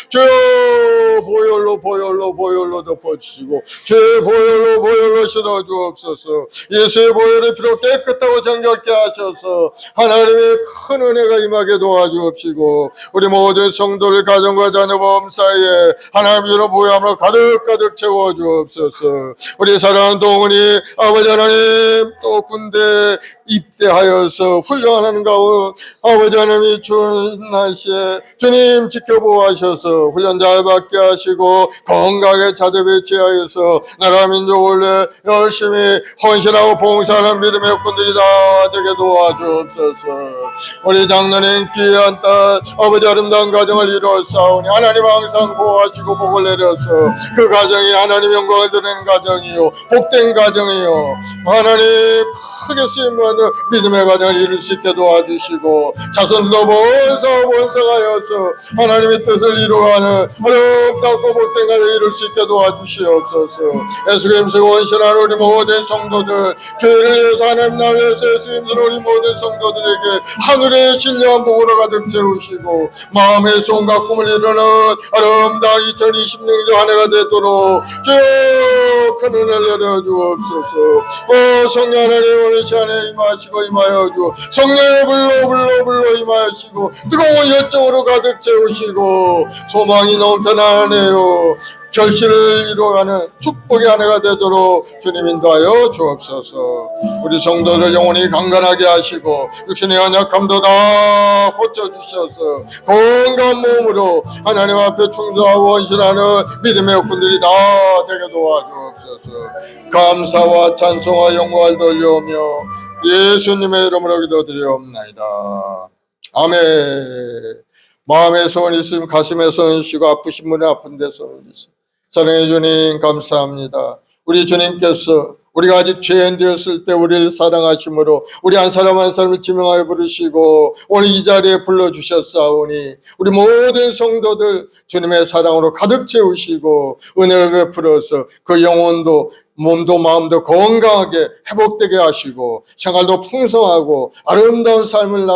주여 보혈로 덮어주시고 주의 보혈로 씻어 주옵소서. 예수의 보혈의 피로 깨끗하고 정결케 하셔서 하나님의 큰 은혜가 임하게 도와주옵시고 우리 모든 성도를 가정과 자녀 범사에 하나님으로 보혈함으로 가득 채워 주옵소서. 우리 사랑하는 동훈이 아버지 하나님 또 군대 입대하여서 훈련하는 가운데 아버지 하나님이 추운 날씨에 주님 지켜보아셔서 훈련 잘 받게 하시고 건강하게 자대 배치하여서 나라 민족을 열심히 헌신하고 봉사하는 믿음의 역군들이 다 되게 도와주옵소서. 우리 장로님 귀한 딸 아버지 아름다운 가정을 이루었사오니 하나님 항상 보호하시고 복을 내려서 그 가정이 하나님 영광을 드리는 가정이요 복된 가정이요 하나님 크게 쓰임받는 믿음의 가정을 이룰 수 있게 도와주시고 자손도 번성하여서 하나님의 뜻을 이루어가는 어렵다고 복된 가정을 이룰 수 있게 도와주시옵소서. 예수 그리스도 원신하는 우리 모든 성도들 죄를 위해서 하나님 나를 위해서 예수 힘쓰는 우리 모든 성도들에게 하늘의 신령한 복으로 가득 채우시고 마음의 소원과 꿈을 이루는 아름다운 2026년 한 해가 되도록 쭉 큰 은혜를 내려주옵소서. 성령 하나님 오늘 시간에 임하여 주 성령의 불로 임하시고 뜨거운 열정으로 가득 채우시고 소망이 넘쳐나네요. 결실을 이루어가는 축복의 한 해가 되도록 주님 인도하여 주옵소서. 우리 성도들 영혼이 강건하게 하시고 육신의 연약함도 다 고쳐주셔서 건강한 몸으로 하나님 앞에 충성하고 헌신하는 믿음의 역군들이 다 되게 도와주옵소서. 감사와 찬송과 영광을 돌려오며 예수님의 이름으로 기도드리옵나이다. 아멘. 마음에 소원이 있으면 가슴에 소원이 있으시고 아프신 분의 아픈 데 소원이 있으시고 사랑해 주님 감사합니다. 우리 주님께서 우리가 아직 죄인 되었을 때 우리를 사랑하심으로 우리 한 사람 한 사람을 지명하여 부르시고 오늘 이 자리에 불러주셨사오니 우리 모든 성도들 주님의 사랑으로 가득 채우시고 은혜를 베풀어서 그 영혼도 몸도 마음도 건강하게 회복되게 하시고 생활도 풍성하고 아름다운 삶을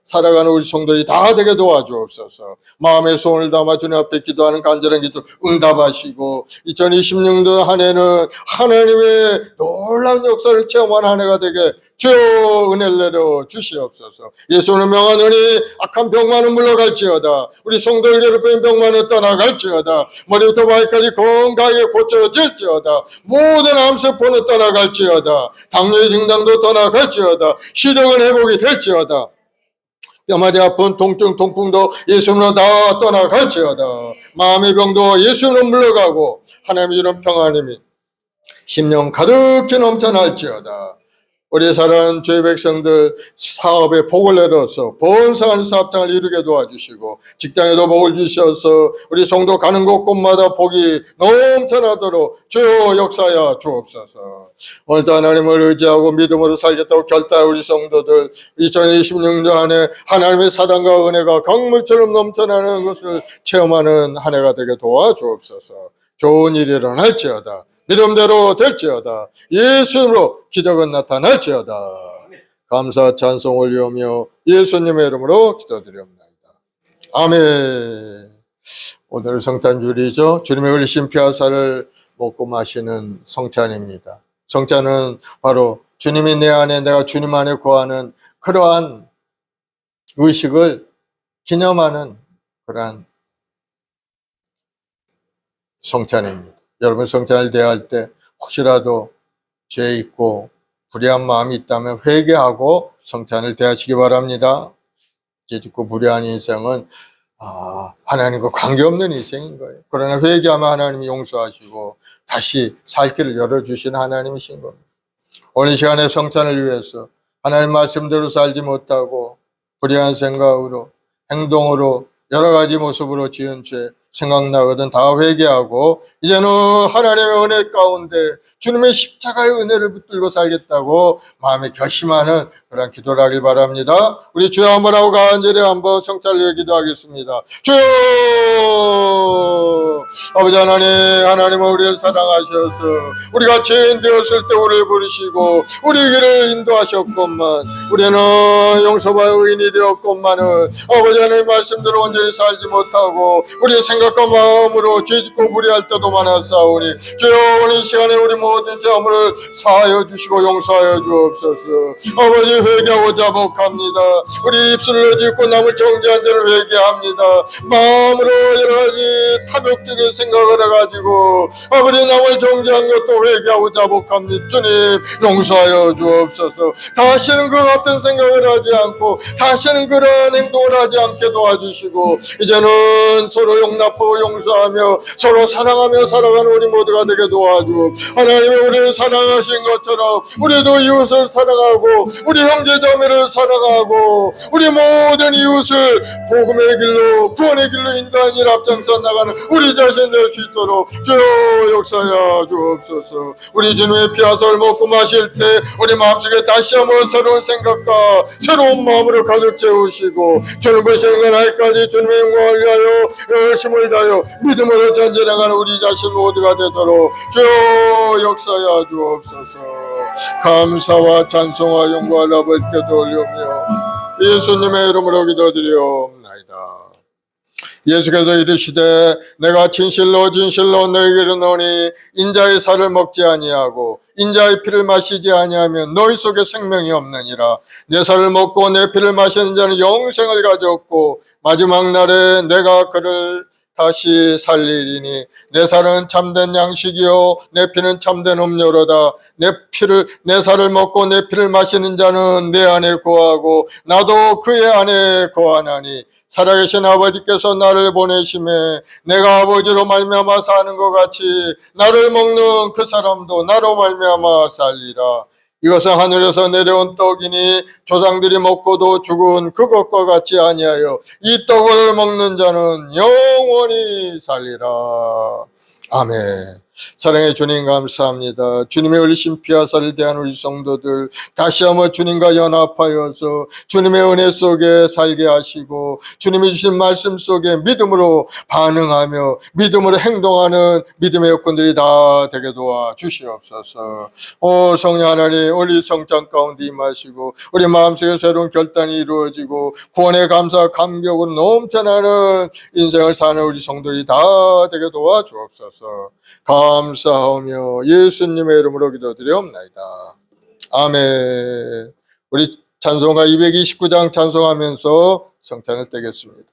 살아가는 우리 성도들이 다 되게 도와주옵소서. 마음의 소원을 담아 주님 앞에 기도하는 간절한 기도 응답하시고 2026년 한 해는 하나님의 놀라운 역사를 체험하는 한 해가 되게 주여 은혜를 내려 주시옵소서. 예수는 명하노니 악한 병만은 물러갈지어다. 우리 성도를 괴롭히는 병만은 떠나갈지어다. 머리부터 발까지 건강하게 고쳐질지어다. 모든 암세포는 떠나갈지어다. 당뇨의 증상도 떠나갈지어다. 시력은 회복이 될지어다. 뼈마디 아픈 통증 통풍도 예수님으로 다 떠나갈지어다. 마음의 병도 예수님으로 물러가고 하나님의 이런 평안함이 심령 가득히 넘쳐날지어다. 우리 사랑하는 주의 백성들 사업에 복을 내려서 번성하는 사업장을 이루게 도와주시고 직장에도 복을 주셔서 우리 성도 가는 곳곳마다 복이 넘쳐나도록 주여 역사하여 주옵소서. 오늘도 하나님을 의지하고 믿음으로 살겠다고 결단한 우리 성도들 2026년 한 해 하나님의 사랑과 은혜가 강물처럼 넘쳐나는 것을 체험하는 한 해가 되게 도와주옵소서. 좋은 일이 일어날지어다. 믿음대로 될지어다. 예수님으로 기적은 나타날지어다. 감사 찬송 올리오며 예수님의 이름으로 기도드리옵나이다. 아멘. 오늘 성탄주일이죠. 주님의 흘리신 피하사를 먹고 마시는 성찬입니다. 성찬은 바로 주님이 내 안에 내가 주님 안에 거하는 그러한 의식을 기념하는 그러한 성찬입니다. 여러분 성찬을 대할 때 혹시라도 죄 있고 불의한 마음이 있다면 회개하고 성찬을 대하시기 바랍니다. 죄 짓고 불의한 인생은 하나님과 관계없는 인생인 거예요. 그러나 회개하면 하나님이 용서하시고 다시 살 길을 열어주신 하나님이신 겁니다. 오늘 시간에 성찬을 위해서 하나님 말씀대로 살지 못하고 불의한 생각으로 행동으로 여러 가지 모습으로 지은 죄 생각나거든 다 회개하고 이제는 하나님의 은혜 가운데 주님의 십자가의 은혜를 붙들고 살겠다고 마음에 결심하는 그런 기도를 하길 바랍니다. 우리 주여 한번 하고 간절히 한번 성찬을 위해 기도하겠습니다. 주여 아버지 하나님은 우리를 사랑하셔서 우리가 죄인 되었을 때 우리를 부르시고 우리 길을 인도하셨건만 우리는 용서와 의인이 되었건만은 아버지 하나님 말씀대로 온전히 살지 못하고 우리의 생각과 마음으로 죄짓고 불의할 때도 많았사오니 주여 오늘 이 시간에 우리 모든 죄악을 사하여 주시고 용서하여 주옵소서. 아버지 회개하고 자복합니다. 우리 입술로 짓고 남을 정죄한 죄를 회개합니다. 마음으로 여러 가지 탐욕적인 생각을 해가지고 아버지 남을 정죄한 것도 회개하고 자복합니다. 주님 용서하여 주옵소서. 다시는 그 같은 생각을 하지 않고 다시는 그런 행동을 하지 않게 도와주시고 이제는 서로 용납하고 용서하며 서로 사랑하며 살아가는 우리 모두가 되게 도와주고 하나님이 우리를 사랑하신 것처럼 우리도 이웃을 사랑하고 우리 형제자매를 사랑하고 우리 모든 이웃을 복음의 길로 구원의 길로 인도하는 일 앞장서 나가는 우리 자신 될 수 있도록 주여 역사하여 주옵소서. 우리 주님의 피화살을 먹고 마실 때 우리 마음속에 다시 한번 새로운 생각과 새로운 마음으로 가득 채우시고 주님 보시는 날까지 주님의 영광을 위하여 열심을 다하여 믿음으로 전진해가는 우리 자신 모두가 되도록 주여 역사하여 주옵소서. 감사와 찬송과 영광을 아버지께 돌리며 예수님의 이름으로 기도드리옵나이다. 예수께서 이르시되 내가 진실로 너희에게 이르노니 인자의 살을 먹지 아니하고 인자의 피를 마시지 아니하면 너희 속에 생명이 없느니라. 내 살을 먹고 내 피를 마시는 자는 영생을 가졌고 마지막 날에 내가 그를 다시 살리리니 내 살은 참된 양식이요 내 피는 참된 음료로다. 내 살을 먹고 내 피를 마시는 자는 내 안에 거하고 나도 그의 안에 거하나니 살아계신 아버지께서 나를 보내심에 내가 아버지로 말미암아 사는 것 같이 나를 먹는 그 사람도 나로 말미암아 살리라. 이것은 하늘에서 내려온 떡이니 조상들이 먹고도 죽은 그것과 같이 아니하여 이 떡을 먹는 자는 영원히 살리라. 아멘. 사랑의 주님 감사합니다. 주님의 흘리신 피와 살을 대한 우리 성도들 다시 한번 주님과 연합하여서 주님의 은혜 속에 살게 하시고 주님이 주신 말씀 속에 믿음으로 반응하며 믿음으로 행동하는 믿음의 여건들이 다 되게 도와 주시옵소서. 오 성령 하나님 우리 성찬 가운데 임하시고 우리 마음속에 새로운 결단이 이루어지고 구원의 감사 감격으로 넘쳐나는 인생을 사는 우리 성도들이 다 되게 도와 주옵소서. 감사하며 예수님의 이름으로 기도드리옵나이다. 아멘. 우리 찬송가 229장 찬송하면서 성찬을 떼겠습니다.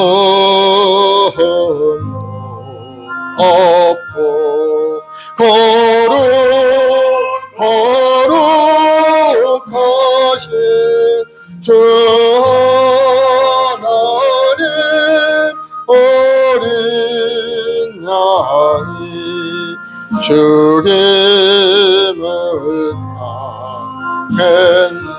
아무도 없고 거룩하신 주 하나님 어린 양이 죽임을 당했네.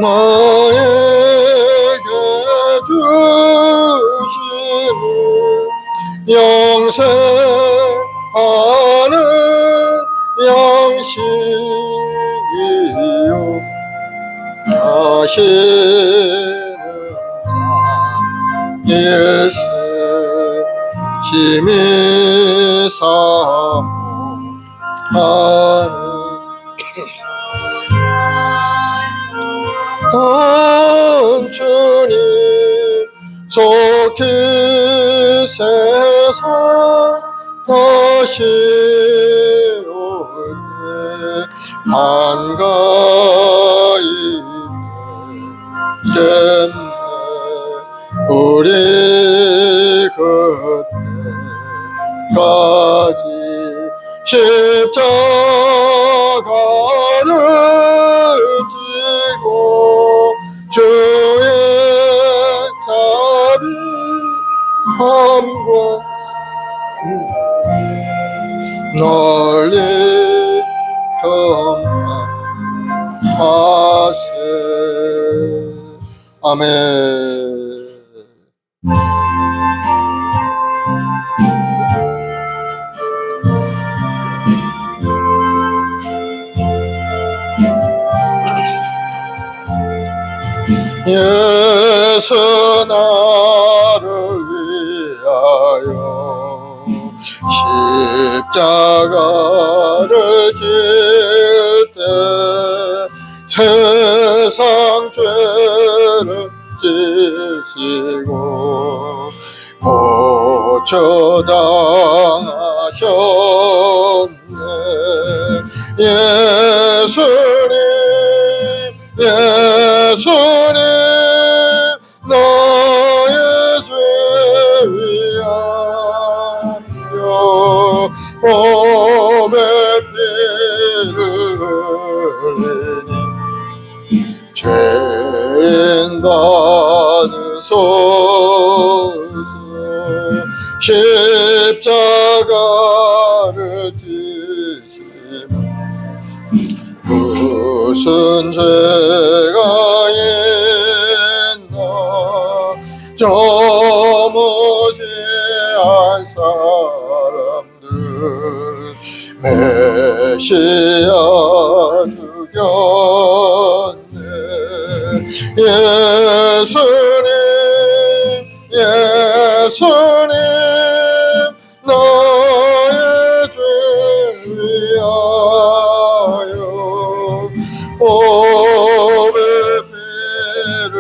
나에게 주시는 영생하는 양식이요 하시는 일세 심히 사모하는 단주님 속히 세상 다시 올때 한가히 겠네 우리 그때까지 십자가를 지고 주의 자비함과 널리 경험하세. 아멘. 예수 나를 위하여 십자가를 질 때 세상 죄를 지시고 고쳐당하셨네. 예수님 나의 죄 위하여 몸에 피를 흘리니 죄인 받으소서. 십자가를 지시면 무슨 죄가 있나 저 무지한 사람들 메시아 죽였네. 예수님 나의 죄 위하여 몸에 피를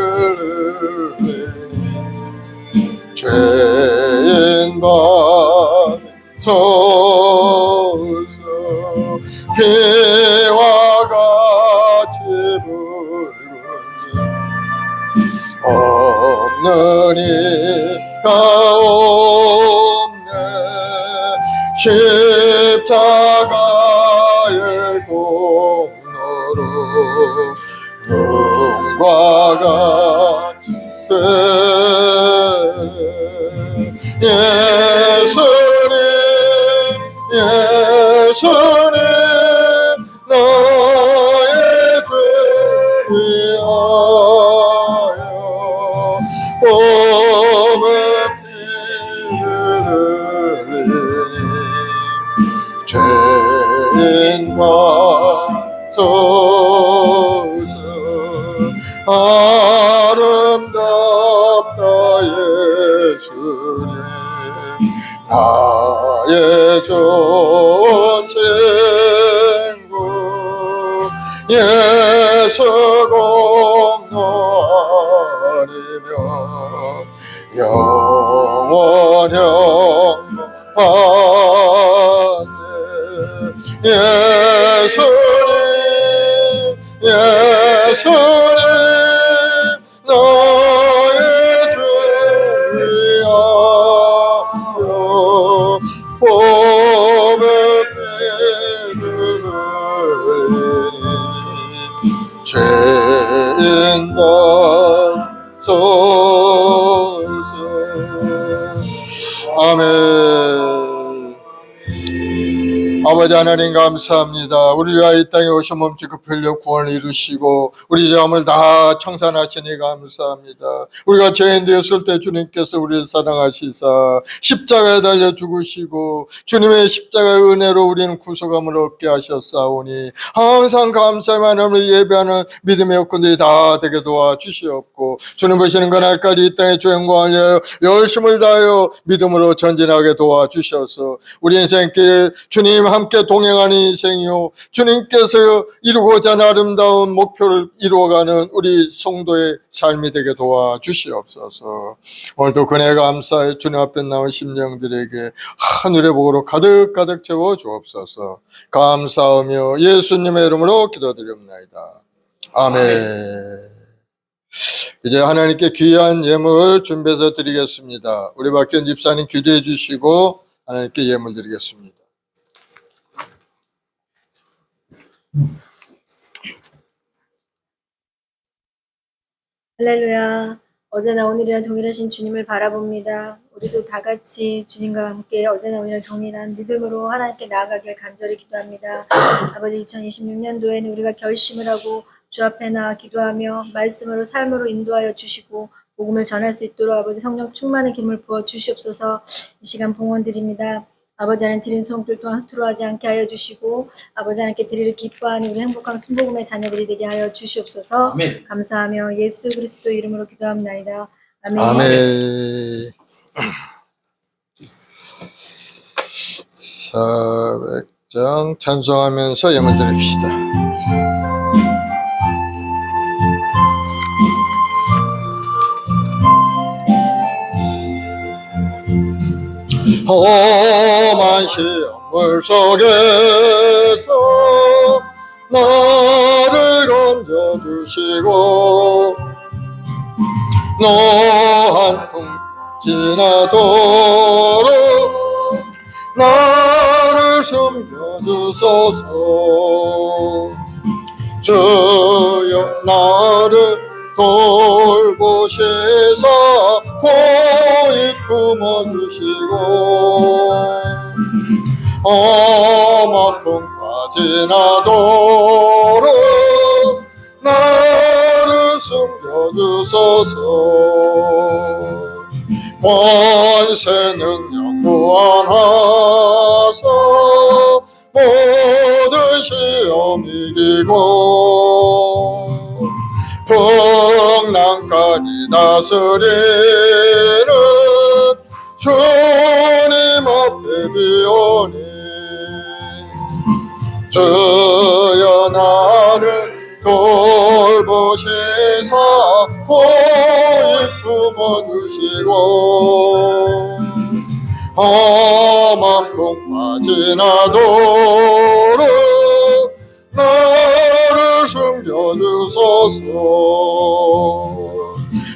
흘리니 죄인 받소서. 비와 같이 붉은 없는 이가 없네. 십자가의 공로로 눈과 같이 돼. 예수님 나의 죄 위하여 몸에 피를 흘리니 죄인 받소서. 아름답다 예수님 나의 좋은 친구. 예수 공로 아니면 영원 행복하네. 예수님 나의 죄 위하여 몸에 피를 흘리니 죄인 받소서. 아멘. 아버지 하나님 감사합니다. 우리가 이 땅에 오셔 몸짓고 풀려 구원을 이루시고 우리 죄함을 다 청산하시니 감사합니다. 우리가 죄인 되었을 때 주님께서 우리를 사랑하시사 십자가에 달려 죽으시고 주님의 십자가의 은혜로 우리는 구속함을 얻게 하셨사오니 항상 감사의 마음으로 예배하는 믿음의 여건들이 다 되게 도와주시옵고 주님 보시는 그날까지 이 땅의 주 영광을 위하여 열심을 다하여 믿음으로 전진하게 도와주셔서 우리 인생길 주님 함께 동행하는 인생이요 주님께서 이루고자 하는 아름다운 목표를 이루어가는 우리 성도의 삶이 되게 도와주시옵소서. 오늘도 그네 감사해 주님 앞에 나온 심령들에게 하늘의 복으로 가득가득 채워 주옵소서. 감사하며 예수님의 이름으로 기도드립니다. 아멘. 이제 하나님께 귀한 예물 준비해서 드리겠습니다. 우리 박현 집사님 기도해 주시고 하나님께 예물 드리겠습니다. 할렐루야. 어제나 오늘이나 동일하신 주님을 바라봅니다. 우리도 다 같이 주님과 함께 어제나 오늘이나 동일한 믿음으로 하나님께 나아가길 간절히 기도합니다. 아버지 2026년도에는 우리가 결심을 하고 주 앞에 나아 기도하며 말씀으로 삶으로 인도하여 주시고 복음을 전할 수 있도록 아버지 성령 충만의 기름을 부어 주시옵소서. 이 시간 봉헌 드립니다. 아버지 하나님 드린 성들 또한 흐트러하지 않게 하여 주시고 아버지 하나님께 드리를 기뻐하는 우리 행복한 순복음의 자녀들이 되게 하여 주시옵소서. 아멘. 감사하며 예수 그리스도 이름으로 기도합나이다. 아멘. 아멘. 400장 찬송하면서 예물 드립시다. 험한 시험물 속에서 나를 건져주시고 노한 풍 지나도록 나를 숨겨주소서. 주여 나를 돌보시사 고이 품어주시고 험한 풍파 지나도록 나를 숨겨주소서. 권세 능력 무한하사 모든 시험 이기고 풍랑까지 다스리는 주님 앞에 비오니 주여 나를 돌보시사 고이 품어주시고 험한 풍파 지나도록 나를 숨겨주소서.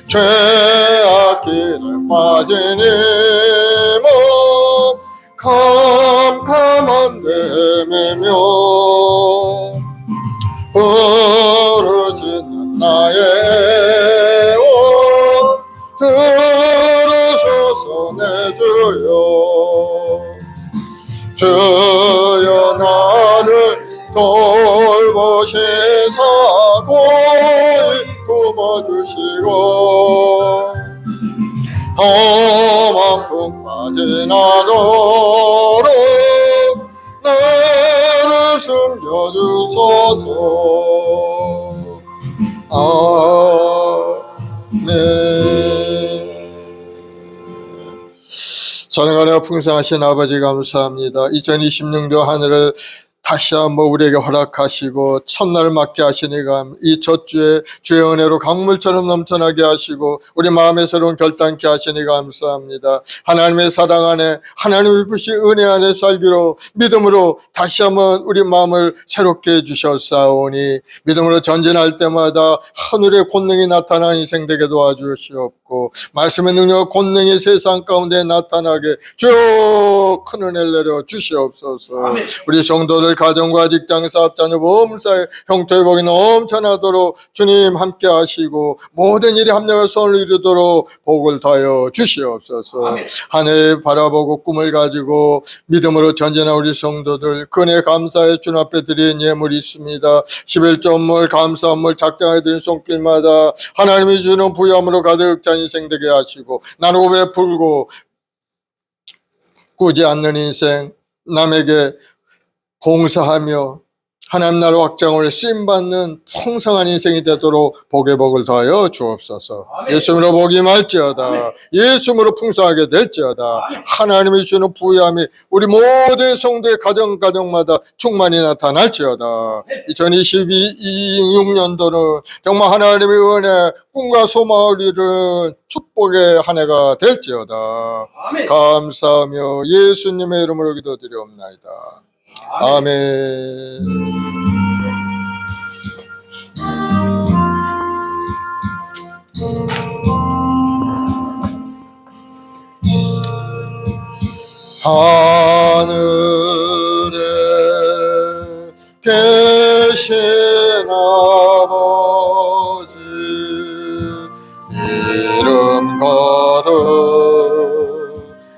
죄악길에 빠진 이몸 캄캄한 데매며 부르짖는 나의 온 들으소서 내 주여. 주여 나를 돌보시사 고이 품어주시고 험한 풍파 지나도록 나를 숨겨주소서. 아멘. 사랑하며 풍성하신 아버지 감사합니다. 2026년 하늘을 다시 한번 우리에게 허락하시고 첫날 맞게 하시니 이 첫 주에 주의 은혜로 강물처럼 넘쳐나게 하시고 우리 마음의 새로운 결단케 하시니 감사합니다. 하나님의 사랑 안에 하나님의 부신 은혜 안에 살기로 믿음으로 다시 한번 우리 마음을 새롭게 해주셨사오니 믿음으로 전진할 때마다 하늘의 권능이 나타나는 인생 되게 도와주시옵고 주옵고 말씀의 능력 권능이 세상 가운데 나타나게 주여 큰 은혜를 내려 주시옵소서. 아멘. 우리 성도들 가정과 직장 사업 자녀 보험사의 형통회복이 넘쳐나도록 주님 함께 하시고 모든 일이 합력의 선을 이루도록 복을 다하여 주시옵소서. 아멘. 하늘을 바라보고 꿈을 가지고 믿음으로 전진한 우리 성도들 그네 감사의 주님 앞에 드린 예물이 있습니다. 11조물 감사물 작정해 드린 손길마다 하나님이 주는 부여함으로 가득 찬 인생 되게 하시고 나누고 베풀고 꾸지 않는 인생 남에게 봉사하며 하나님 나라 확장을 쓰임받는 풍성한 인생이 되도록 복의 복을 더하여 주옵소서. 아멘. 예수님으로 복이 말지어다. 아멘. 예수님으로 풍성하게 될지어다. 하나님이 주는 부유함이 우리 모든 성도의 가정마다 충만히 나타날지어다. 2026년도는 정말 하나님의 은혜 꿈과 소망을 이루는 축복의 한 해가 될지어다. 아멘. 감사하며 예수님의 이름으로 기도드리옵나이다. 아멘. 하늘에 계신 아버지 이름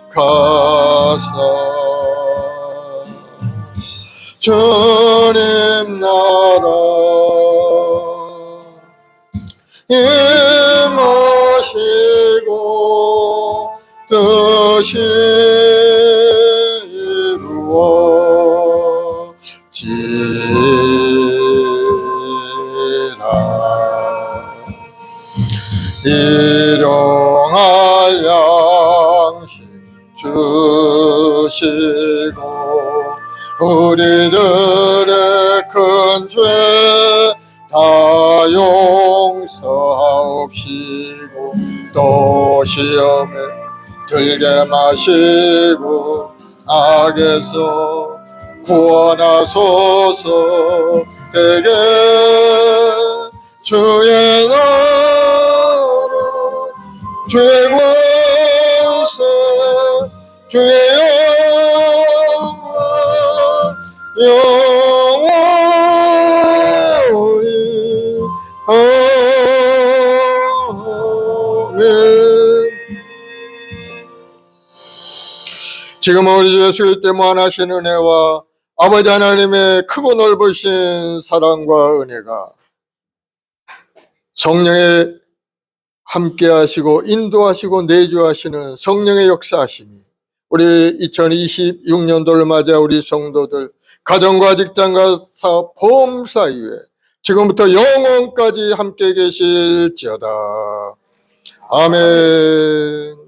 거룩하사 주님 나라 임하시고 뜻이 이루어지라. 일용할 양식 주시고 우리들의 큰 죄 다 용서하옵시고 또 시험에 들게 마시고 악에서 구원하소서. 되게 주의 나라 주의 권세 주의 영원히 아멘. 지금 우리 주 예수 그리스도의 무한하신 은혜와 아버지 하나님의 크고 넓으신 사랑과 은혜가 성령의 함께 하시고 인도하시고 내주하시는 성령의 역사하심이 우리 2026년도를 맞아 우리 성도들 가정과 직장과 사업 보험사 이외 지금부터 영원까지 함께 계실지어다. 아멘.